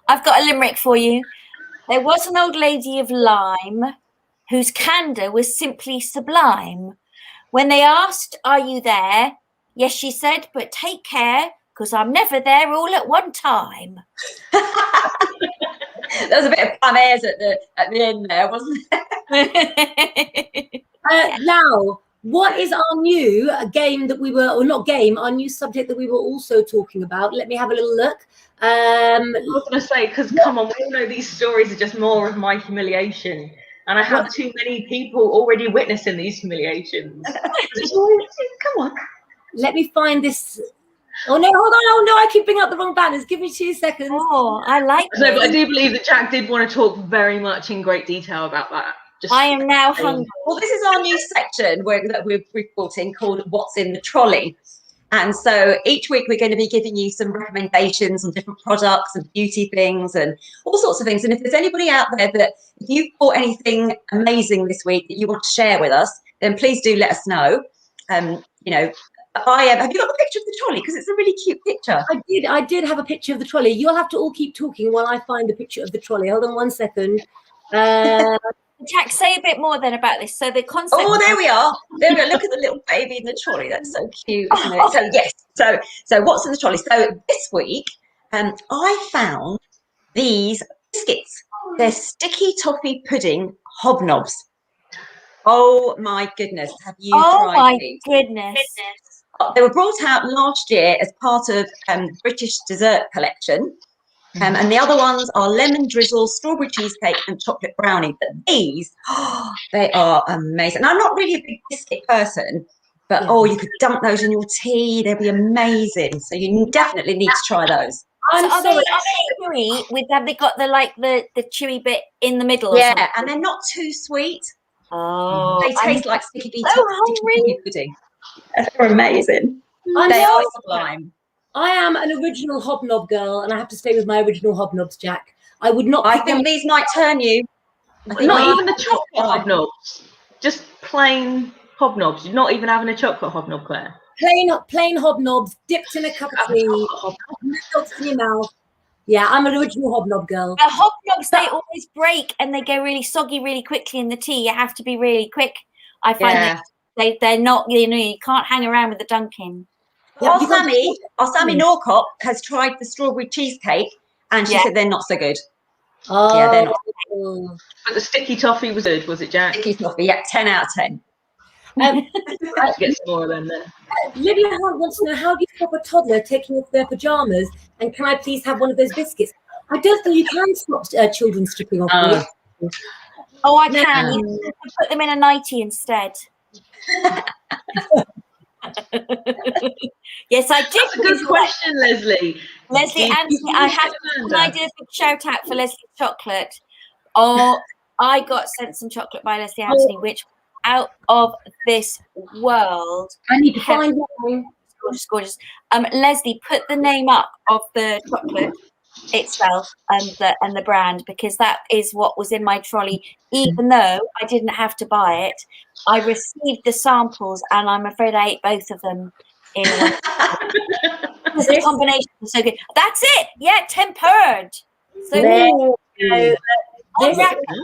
I've got a limerick for you. There was an old lady of Lyme whose candour was simply sublime. When they asked, "Are you there?" Yes, she said, but take care, because I'm never there all at one time. There was a bit of fun airs at the end there, wasn't there? Now, what is our new game that we were, or not game, our new subject that we were also talking about? Let me have a little look. I was going to say, because come on, we all know these stories are just more of my humiliation. And I have too many people already witnessing these humiliations. Come on. Let me find this. Oh, no, hold on. Oh, no, I keep bringing up the wrong banners. Give me 2 seconds. Oh, I like that. No, but I do believe that Jack did want to talk very much in great detail about that. I am now hungry. Well, this is our new section that we've brought in called What's in the Trolley. And so each week we're going to be giving you some recommendations on different products and beauty things and all sorts of things. And if there's anybody out there that if you've bought anything amazing this week that you want to share with us, then please do let us know. Have you got the picture of the trolley? Because it's a really cute picture. I did have a picture of the trolley. You'll have to all keep talking while I find the picture of the trolley. Hold on 1 second. Jack, say a bit more then about this. So the concept. Oh, there we are. There we are. Look at the little baby in the trolley. That's so cute, isn't it? So yes. So what's in the trolley? So this week, I found these biscuits. They're sticky toffee pudding hobnobs. Oh my goodness! Have you tried these? Oh my goodness! They were brought out last year as part of British dessert collection. And the other ones are lemon drizzle, strawberry cheesecake, and chocolate brownie. But these, they are amazing. And I'm not really a big biscuit person, but you could dump those in your tea. They'd be amazing. So you definitely need to try those. Are they chewy? Have they got the chewy bit in the middle? Yeah, and they're not too sweet. Oh, they taste like sticky hungry pudding. They're amazing. They are sublime. I am an original hobnob girl, and I have to stay with my original hobnobs, Jack. I would not. I think these might turn you. Not even the chocolate hobnobs. Just plain hobnobs. You're not even having a chocolate hobnob, Claire. Plain hobnobs dipped in a cup of tea, melted in your mouth. Yeah, I'm an original hobnob girl. The hobnobs, they always break and they go really soggy really quickly in the tea. You have to be really quick. I find they're not. You can't hang around with the dunking. Our Sammy Norcott has tried the strawberry cheesecake and she said they're not so good. Oh, Yeah, they're not. But the sticky toffee was good, was it, Jack? Sticky toffee, yeah, 10 out of 10. I have to get some more of them then. Lydia Hunt wants to know, how do you stop a toddler taking off their pajamas? And can I please have one of those biscuits? I don't think you can stop children stripping off. Oh, I can. You can put them in a nightie instead. Yes, I did. That's a good question, Leslie. Leslie Anthony, can I do a big shout out for Leslie Chocolate? Oh, I got sent some chocolate by Leslie Anthony, which out of this world. I need to find one. Gorgeous. Leslie, put the name up of the chocolate itself and the brand, because that is what was in my trolley. Even though I didn't have to buy it, I received the samples, and I'm afraid I ate both of them in one. Because the combination was so good. That's it. Yeah, tempered. So unwrap it,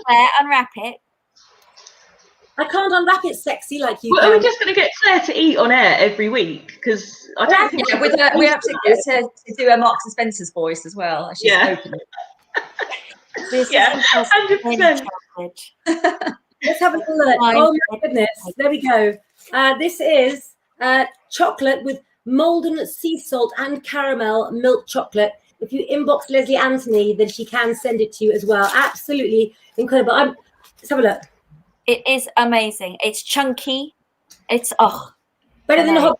Claire. Unwrap it. I can't unwrap it sexy like you. Well, are we just going to get Claire to eat on air every week? Because I don't think we have to get her to do a Marks and Spencer's voice as well. She's open. Yeah, 100%. Let's have a look. Oh my goodness! There we go. This is chocolate with Malden sea salt and caramel milk chocolate. If you inbox Leslie Anthony, then she can send it to you as well. Absolutely incredible. Let's have a look. It is amazing. It's chunky. It's better than the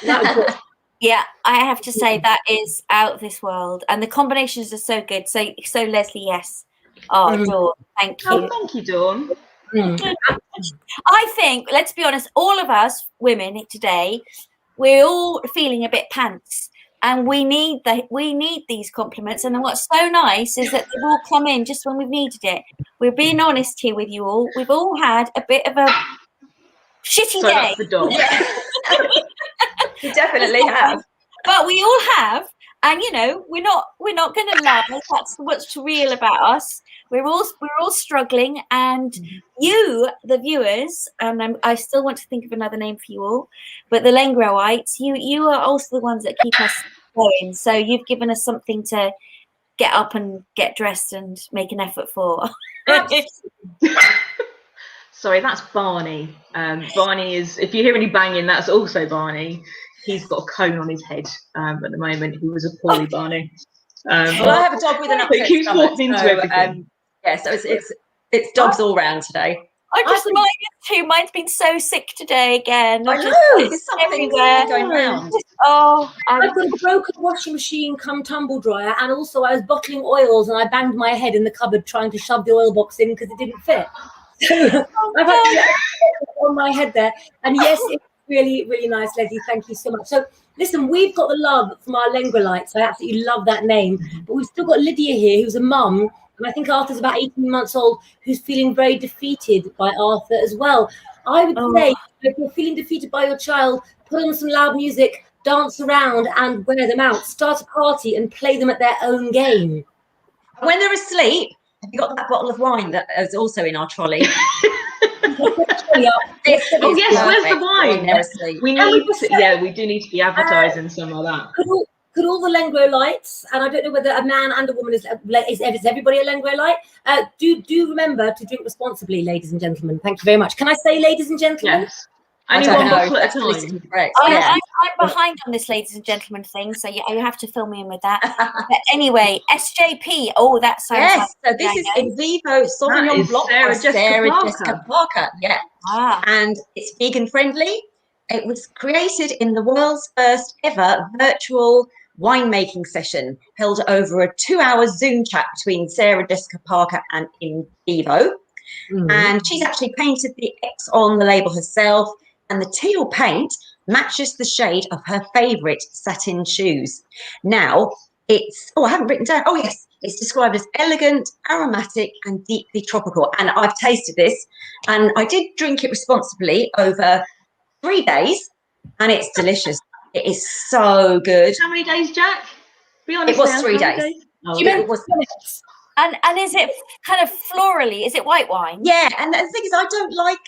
Hobnobs. Yeah, I have to say that is out of this world, and the combinations are so good. So Leslie, yes. Oh, Dawn, thank you. Oh, thank you, Dawn. I think, let's be honest, all of us women today, we're all feeling a bit pants, and we need these compliments. And what's so nice is that they've all come in just when we've needed it. We're being honest here with you all. We've all had a bit of a shitty day. That's the dog. We definitely have. But we all have, and we're not going to lie. That's what's real about us. We're all struggling, and you, the viewers, and I still want to think of another name for you all, but the Lengroites, you are also the ones that keep us going. So you've given us something to get up and get dressed and make an effort for. Sorry, that's Barney. Barney is, if you hear any banging, that's also Barney. He's got a cone on his head at the moment. He was a poorly Barney. Well, I have a dog with an upset stomach. So it's dogs all round today. I just mine's been so sick today again. I know, there's something going round. I've got a broken washing machine come tumble dryer, and also I was bottling oils and I banged my head in the cupboard trying to shove the oil box in because it didn't fit. So I've had to get on my head there. And yes, it's really, really nice, Leslie. Thank you so much. So listen, we've got the love from our Lengrolites. I absolutely love that name. But we've still got Lydia here, who's a mum. And I think Arthur's about 18 months old, who's feeling very defeated by Arthur as well. I would say, if you're feeling defeated by your child, put on some loud music, dance around and wear them out. Start a party and play them at their own game. When they're asleep, have you got that bottle of wine that is also in our trolley? Yes, where's the wine? We do need to be advertising some of that. Could all the Lengrolites, and I don't know whether a man and a woman is everybody a Lengrolite? Do remember to drink responsibly, ladies and gentlemen. Thank you very much. Can I say, ladies and gentlemen? Yes. Only one bottle at a time. I'm behind on this ladies and gentlemen thing, so you have to fill me in with that. But anyway, SJP. Oh, that sounds. Yes. So this is in vivo Sauvignon Blanc by Sarah Jessica Parker. Yeah. And it's vegan friendly. It was created in the world's first ever virtual winemaking session held over a 2-hour Zoom chat between Sarah Jessica Parker and In Vivo. And she's actually painted the X on the label herself, and the teal paint matches the shade of her favourite satin shoes. Now, I haven't written down. Oh, yes. It's described as elegant, aromatic, and deeply tropical. And I've tasted this, and I did drink it responsibly over 3 days, and it's delicious. It is so good. How many days, Jack? Be honest. It was 3 days. It was. And is it kind of florally? Is it white wine? Yeah, and the thing is, I don't like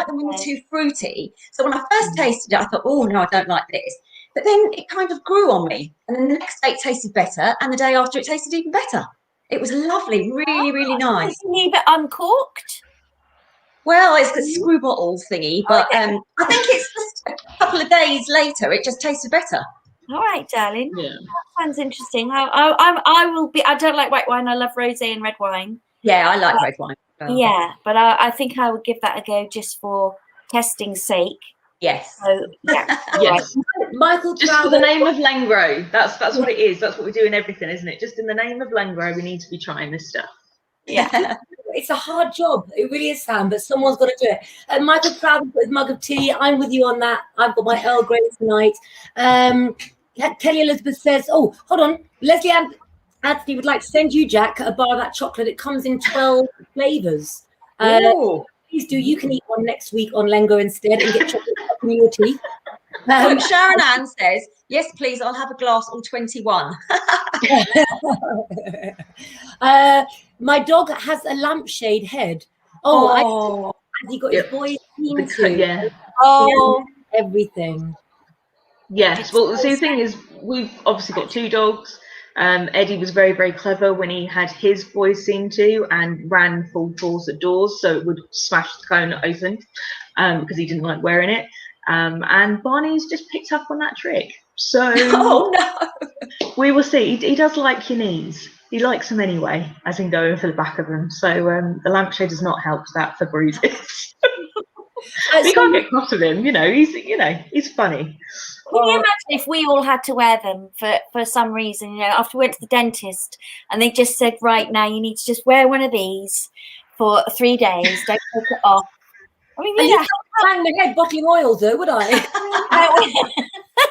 them when they're too fruity. So when I first tasted it, I thought, oh no, I don't like this. But then it kind of grew on me, and then the next day it tasted better, and the day after it tasted even better. It was lovely, really, really nice. Leave it uncorked. Well, it's a screw bottle thingy, but I think it's just a couple of days later, it just tasted better. All right, darling. Yeah. That sounds interesting. I will be. I don't like white wine. I love rosé and red wine. Yeah, I like red wine. Well. Yeah, but I think I would give that a go just for testing's sake. Yes. So yeah. Yes. Michael, Just for the name of Lengro. That's what it is. That's what we do in everything, isn't it? Just in the name of Lengro, we need to be trying this stuff. Yeah. It's a hard job. It really is, Sam, but someone's got to do it. Michael Crowder with mug of tea. I'm with you on that. I've got my Earl Grey tonight. Kelly Elizabeth says, oh, hold on. Leslie Anthony would like to send you, Jack, a bar of that chocolate. It comes in 12 flavours. Please do. You can eat one next week on Lengro instead and get chocolate in your teeth. Sharon Ann says, yes, please, I'll have a glass all 21. My dog has a lampshade head. Has he got his boy theme too? Yeah. Oh. Everything. Yes. Well, so the thing is, we've obviously got 2 dogs. Eddie was very, very clever when he had his boys seen to and ran full force at doors, so it would smash the cone open because he didn't like wearing it. And Barney's just picked up on that trick. So we will see. He does like your knees. He likes them anyway, as in going for the back of them. So the lampshade has not helped that for bruises. You can't get cross with him, he's funny. Can you imagine if we all had to wear them for some reason, after we went to the dentist and they just said, right now you need to just wear one of these for 3 days, don't take it off. I mean, you can't bang the head bottling oil though, would I?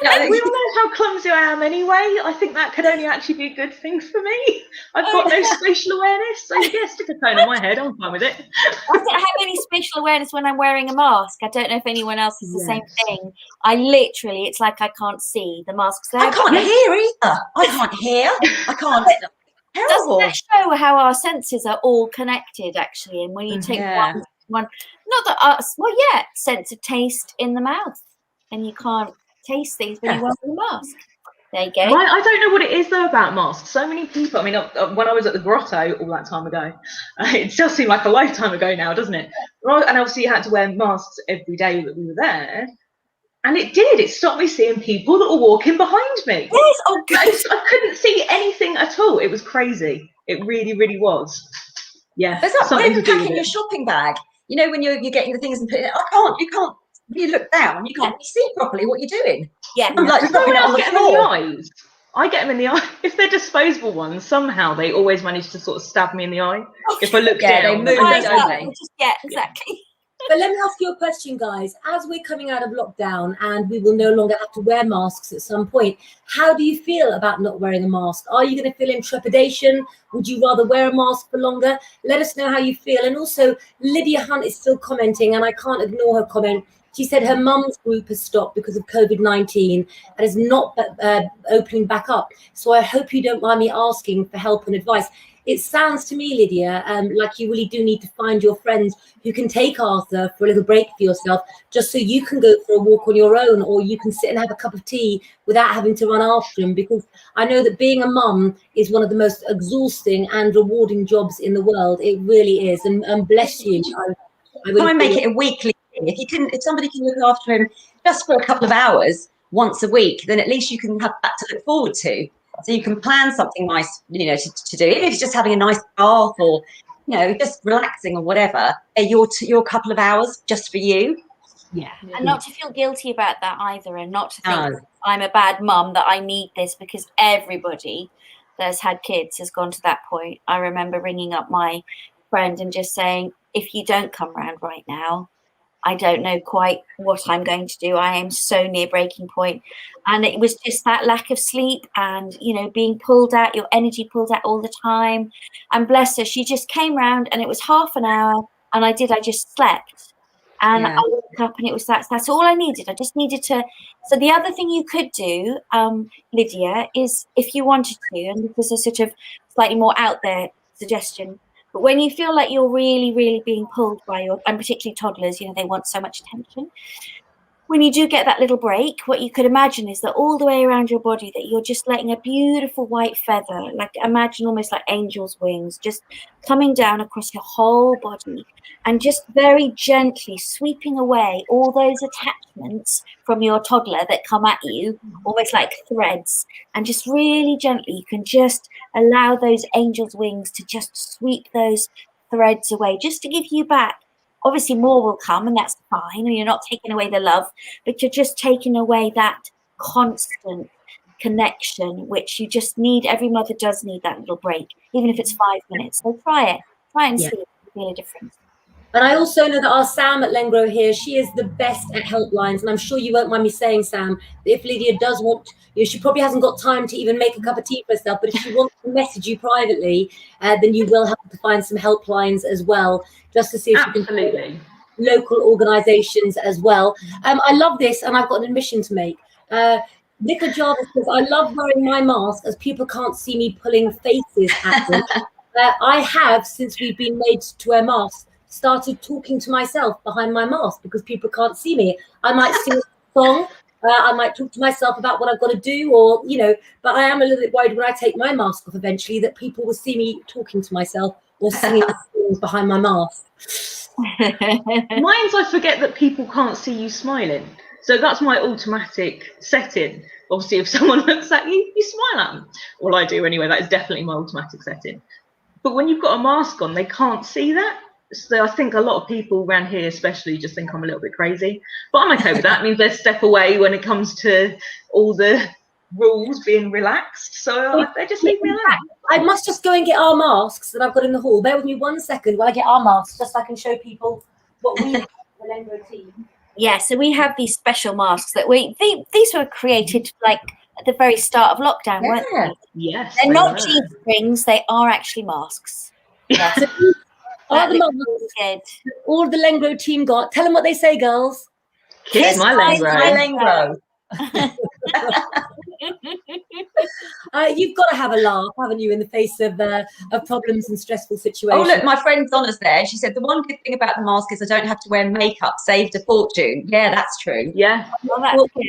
We all know how clumsy I am anyway. I think that could only actually be a good thing for me. I've got no spatial awareness, so stick a cone on my head, I'm fine with it. I don't have any spatial awareness when I'm wearing a mask. I don't know if anyone else has the same thing. I literally, it's like I can't see the masks there. I can't hear either. I can't hear. I can't. Terrible. Doesn't that show how our senses are all connected, actually? And when you take one, not that sense of taste in the mouth, and you can't taste things when you wear the mask. There you go. I don't know what it is though about masks. So many people. I mean, when I was at the grotto all that time ago, it does seem like a lifetime ago now, doesn't it? And obviously, you had to wear masks every day that we were there, and it did. It stopped me seeing people that were walking behind me. Yes. Oh, good. I couldn't see anything at all. It was crazy. It really, really was. Yeah. There's that way of packing your shopping bag. When you're getting the things and putting it. You can't. You look down and you can't see properly what you're doing. Yeah. I'm like, dropping it on the floor. I get them in the eye. If they're disposable ones, somehow they always manage to sort of stab me in the eye. If I look down, they move, don't they? Yeah, exactly. But let me ask you a question, guys. As we're coming out of lockdown and we will no longer have to wear masks at some point, how do you feel about not wearing a mask? Are you going to feel in trepidation? Would you rather wear a mask for longer? Let us know how you feel. And also, Lydia Hunt is still commenting, and I can't ignore her comment. She said her mum's group has stopped because of COVID-19 and is not opening back up. So I hope you don't mind me asking for help and advice. It sounds to me, Lydia, like you really do need to find your friends who can take Arthur for a little break for yourself, just so you can go for a walk on your own, or you can sit and have a cup of tea without having to run after him. Because I know that being a mum is one of the most exhausting and rewarding jobs in the world. It really is. And bless you. I Try and make it a weekly thing. If somebody can look after him just for a couple of hours once a week, then at least you can have that to look forward to. So you can plan something nice, to do. Even if it's just having a nice bath or, just relaxing or whatever. Your couple of hours just for you. Yeah. And not to feel guilty about that either, and not to think I'm a bad mum, that I need this, because everybody that's had kids has gone to that point. I remember ringing up my friend and just saying, if you don't come round right now, I don't know quite what I'm going to do. I am so near breaking point. And it was just that lack of sleep and, being pulled out, your energy pulled out all the time. And bless her, she just came round and it was half an hour and I just slept. And I woke up and it was that's all I needed. I just needed to. So the other thing you could do, Lydia, is if you wanted to, and this is a sort of slightly more out there suggestion, but when you feel like you're really, really being pulled by and particularly toddlers, they want so much attention. when you do get that little break, what you could imagine is that all the way around your body that you're just letting a beautiful white feather, like imagine almost like angel's wings, just coming down across your whole body and just very gently sweeping away all those attachments from your toddler that come at you, almost like threads. And just really gently, you can just allow those angel's wings to just sweep those threads away, just to give you back. Obviously more will come, and that's fine, and you're not taking away the love, but you're just taking away that constant connection, which you just need. Every mother does need that little break, even if it's 5 minutes. So try and see if you feel a difference. And I also know that our Sam at Lengro here, she is the best at helplines. And I'm sure you won't mind me saying, Sam, that if Lydia does want, she probably hasn't got time to even make a cup of tea for herself, but if she wants to message you privately, then you will have to find some helplines as well, just to see if you can local organisations as well. I love this, and I've got an admission to make. Nicola Jarvis says, I love wearing my mask as people can't see me pulling faces at them. I have, since we've been made to wear masks, started talking to myself behind my mask because people can't see me. I might sing a song, I might talk to myself about what I've got to do, or, but I am a little bit worried when I take my mask off eventually that people will see me talking to myself or singing songs behind my mask. Mine's I forget that people can't see you smiling. So that's my automatic setting. Obviously, if someone looks at you, you smile at them. Well, I do anyway. That is definitely my automatic setting. But when you've got a mask on, they can't see that. So I think a lot of people around here especially just think I'm a little bit crazy. But I'm okay with that. It means they step away when it comes to all the rules being relaxed. So they just leave me alone. I must just go and get our masks that I've got in the hall. Bear with me 1 second while I get our masks, just so I can show people what we have in the Lengro team. Yeah, so we have these special masks that these were created like at the very start of lockdown, weren't they? Yes. They're not G-strings, they are actually masks. Yeah. So are the masks all the Lengro team got? Tell them what they say, girls. Kiss my Lengro. You've got to have a laugh, haven't you, in the face of problems and stressful situations. Oh, look, my friend's on us there. She said, the one good thing about the mask is I don't have to wear makeup, saved a fortune. Yeah, that's true. Yeah. Well, that's good.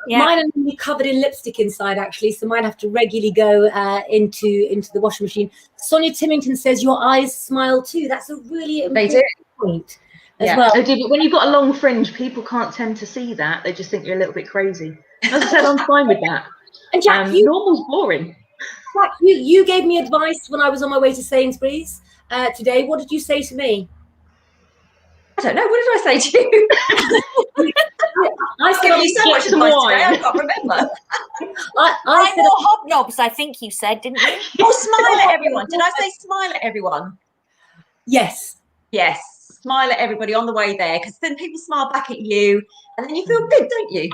Yeah. Mine are really covered in lipstick inside, actually, so mine have to regularly go into the washing machine. Sonia Timmington says your eyes smile too. That's a really important point as well. They do, but when you've got a long fringe, people can't tend to see that. They just think you're a little bit crazy. As I said, I'm fine with that. And Jack, normal's boring. Jack, you gave me advice when I was on my way to Sainsbury's today. What did you say to me? I don't know. What did I say to you? I said you so much advice today, I can't remember. I said hobnobs, I think you said, didn't you? Oh, smile at everyone. Did I say smile at everyone? Yes. Yes. Smile at everybody on the way there, because then people smile back at you, and then you feel good, don't you?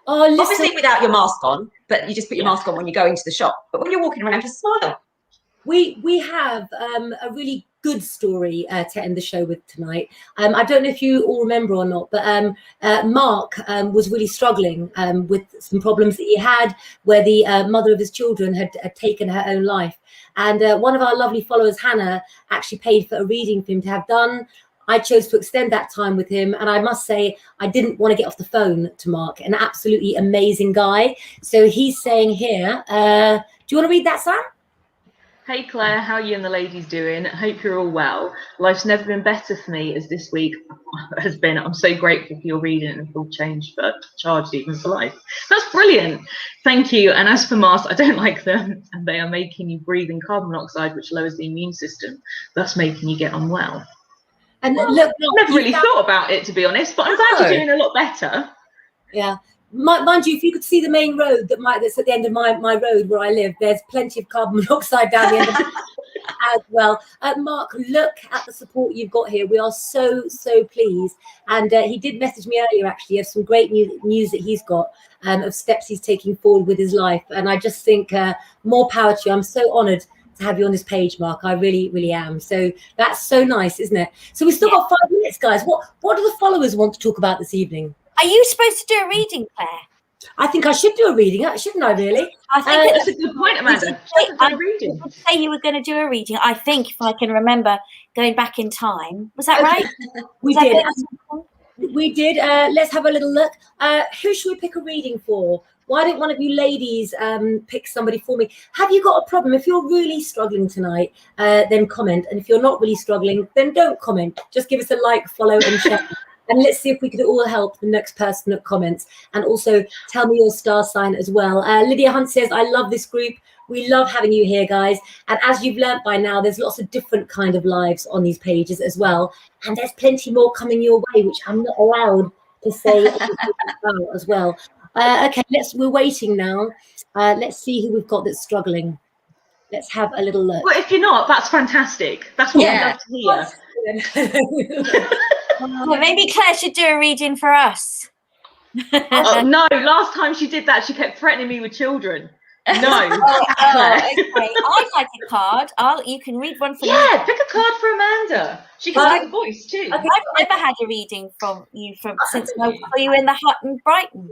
Oh, listen. Obviously without your mask on, but you just put your mask on when you go into the shop. But when you're walking around, just smile. We have a really good story to end the show with tonight. I don't know if you all remember or not, but Mark was really struggling with some problems that he had, where the mother of his children had taken her own life. And one of our lovely followers, Hannah, actually paid for a reading for him to have done. I chose to extend that time with him. And I must say, I didn't want to get off the phone to Mark, an absolutely amazing guy. So he's saying here, do you want to read that, Sam? Hey Claire, how are you and the ladies doing? I hope you're all well. Life's never been better for me as this week has been. I'm so grateful for your reading and feel charged even for life. That's brilliant. Thank you. And as for masks, I don't like them, and they are making you breathe in carbon monoxide, which lowers the immune system, thus making you get unwell. And look, I've never really thought about it, to be honest, but I'm glad you're doing a lot better. Yeah. Mind you, if you could see the main road that's at the end of my road where I live, there's plenty of carbon monoxide down the end of it as well. Mark, look at the support you've got here. We are so pleased. And he did message me earlier, actually, of some great news that he's got, of steps he's taking forward with his life. And I just think more power to you. I'm so honoured to have you on this page, Mark. I really am. So that's so nice, isn't it? So we've still got 5 minutes, guys. What do the followers want to talk about this evening? Are you supposed to do a reading, Claire? I think I should do a reading, shouldn't I, really? I think that's a good point, Amanda. I did say you were going to do a reading. I think, if I can remember, going back in time. Was that right? We did. We did. Let's have a little look. Who should we pick a reading for? Why don't one of you ladies pick somebody for me? Have you got a problem? If you're really struggling tonight, then comment. And if you're not really struggling, then don't comment. Just give us a like, follow, and share. And let's see if we could all help the next person that comments. And also tell me your star sign as well. Lydia Hunt says, I love this group. We love having you here, guys. And as you've learnt by now, there's lots of different kind of lives on these pages as well. And there's plenty more coming your way, which I'm not allowed to say about as well. Okay, we're waiting now. Let's see who we've got that's struggling. Let's have a little look. Well, if you're not, that's fantastic. That's what we love to hear. Well, maybe Claire should do a reading for us. Oh, no, last time she did that, she kept threatening me with children. No. Okay. I'd like a card. You can read one for me. Yeah, pick a card for Amanda. She can do the voice too. Okay. I've never had a reading from you since you were in the hut in Brighton.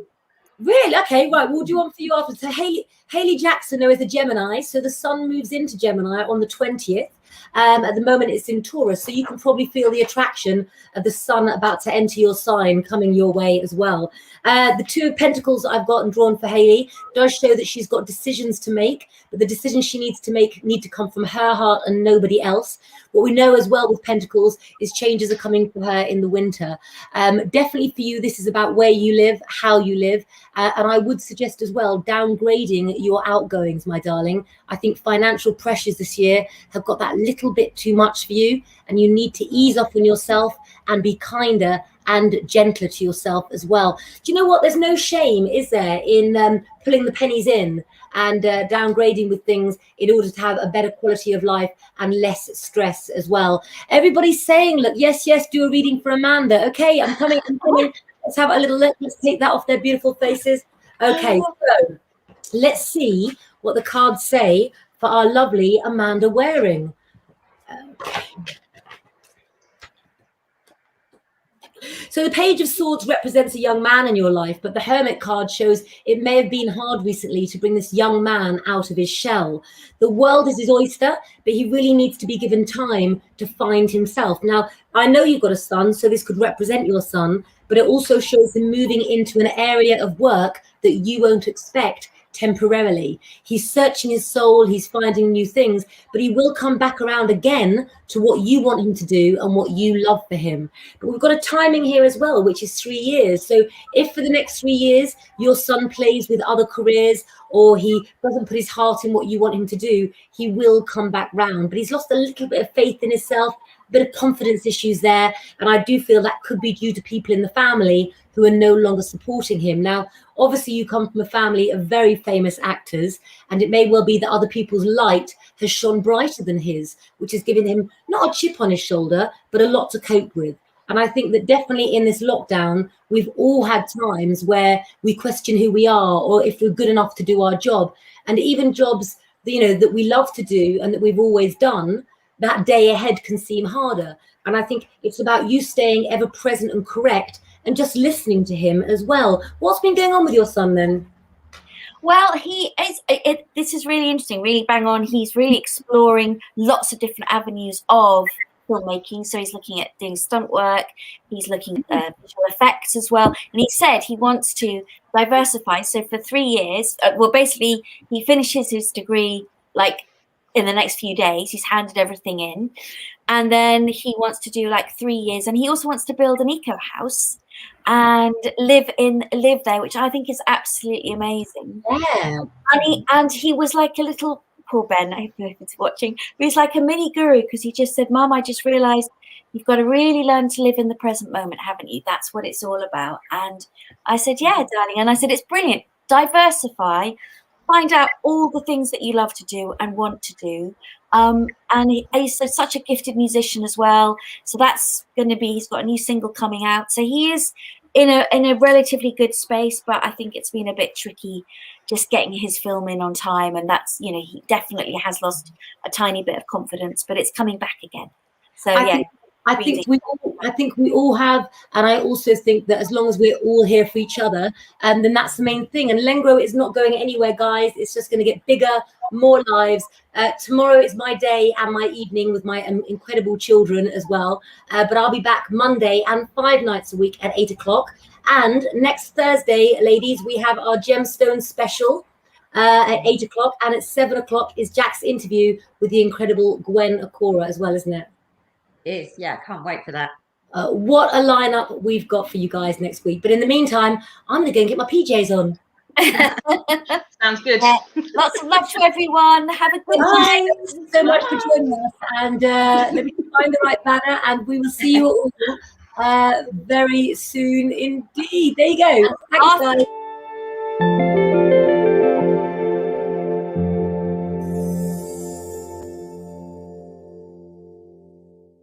Really? Okay, right. We'll do one for you after. So Haley Jackson, though, is a Gemini. So the sun moves into Gemini on the 20th. At the moment, it's in Taurus. So you can probably feel the attraction of the sun about to enter your sign coming your way as well. The Two of Pentacles that I've got and drawn for Haley does show that she's got decisions to make, but the decisions she needs to make need to come from her heart and nobody else. What we know as well with Pentacles is changes are coming for her in the winter. Definitely for you, this is about where you live, how you live. And I would suggest as well, downgrading your outgoings, my darling. I think financial pressures this year have got that little bit too much for you, and you need to ease off on yourself and be kinder and gentler to yourself as well. Do you know what? There's no shame, is there, in pulling the pennies in and downgrading with things in order to have a better quality of life and less stress as well. Everybody's saying, look, yes, do a reading for Amanda. Okay, I'm coming. Let's have a little look. Let's take that off their beautiful faces. Okay, so let's see what the cards say for our lovely Amanda Waring. Okay. So the Page of Swords represents a young man in your life, but the Hermit card shows it may have been hard recently to bring this young man out of his shell. The world is his oyster, but he really needs to be given time to find himself. Now, I know you've got a son, so this could represent your son, but it also shows him moving into an area of work that you won't expect temporarily. He's searching his soul, he's finding new things, but he will come back around again to what you want him to do and what you love for him. But we've got a timing here as well, which is 3 years. So if for the next 3 years your son plays with other careers or he doesn't put his heart in what you want him to do, he will come back round. But he's lost a little bit of faith in himself, a bit of confidence issues there, and I do feel that could be due to people in the family who are no longer supporting him. Now, obviously you come from a family of very famous actors, and it may well be that other people's light has shone brighter than his, which has given him not a chip on his shoulder, but a lot to cope with. And I think that definitely in this lockdown, we've all had times where we question who we are or if we're good enough to do our job. And even jobs, that we love to do and that we've always done, that day ahead can seem harder. And I think it's about you staying ever present and correct and just listening to him as well. What's been going on with your son then? Well, he is. This is really interesting, really bang on. He's really exploring lots of different avenues of filmmaking. So he's looking at doing stunt work. He's looking at visual effects as well. And he said he wants to diversify. So for 3 years, basically he finishes his degree like in the next few days. He's handed everything in. And then he wants to do like 3 years. And he also wants to build an eco house and live there, which I think is absolutely amazing. Yeah. And he was like a little, poor Ben, I don't know if he's watching, he was like a mini guru, because he just said, Mum, I just realized you've got to really learn to live in the present moment, haven't you? That's what it's all about. And I said, yeah, darling. And I said, it's brilliant. Diversify, find out all the things that you love to do and want to do. And he's such a gifted musician as well. So that's going to be, he's got a new single coming out. So he is in a relatively good space, but I think it's been a bit tricky just getting his film in on time. And that's, he definitely has lost a tiny bit of confidence, but it's coming back again. So I think we all have, and I also think that as long as we're all here for each other, then that's the main thing. And Lengro is not going anywhere, guys. It's just going to get bigger, more lives. Tomorrow is my day and my evening with my incredible children as well. But I'll be back Monday and 5 nights a week at 8 o'clock. And next Thursday, ladies, we have our Gemstone special at 8 o'clock, and at 7 o'clock is Jack's interview with the incredible Gwen Akora as well, isn't it? It is, yeah, can't wait for that. What a lineup we've got for you guys next week. But in the meantime, I'm going to go and get my PJs on. Sounds good. Yeah. Lots of love to everyone. Have a good night. Thank you so much for joining us. And let me find the right banner, and we will see you all very soon indeed. There you go. Thanks, guys.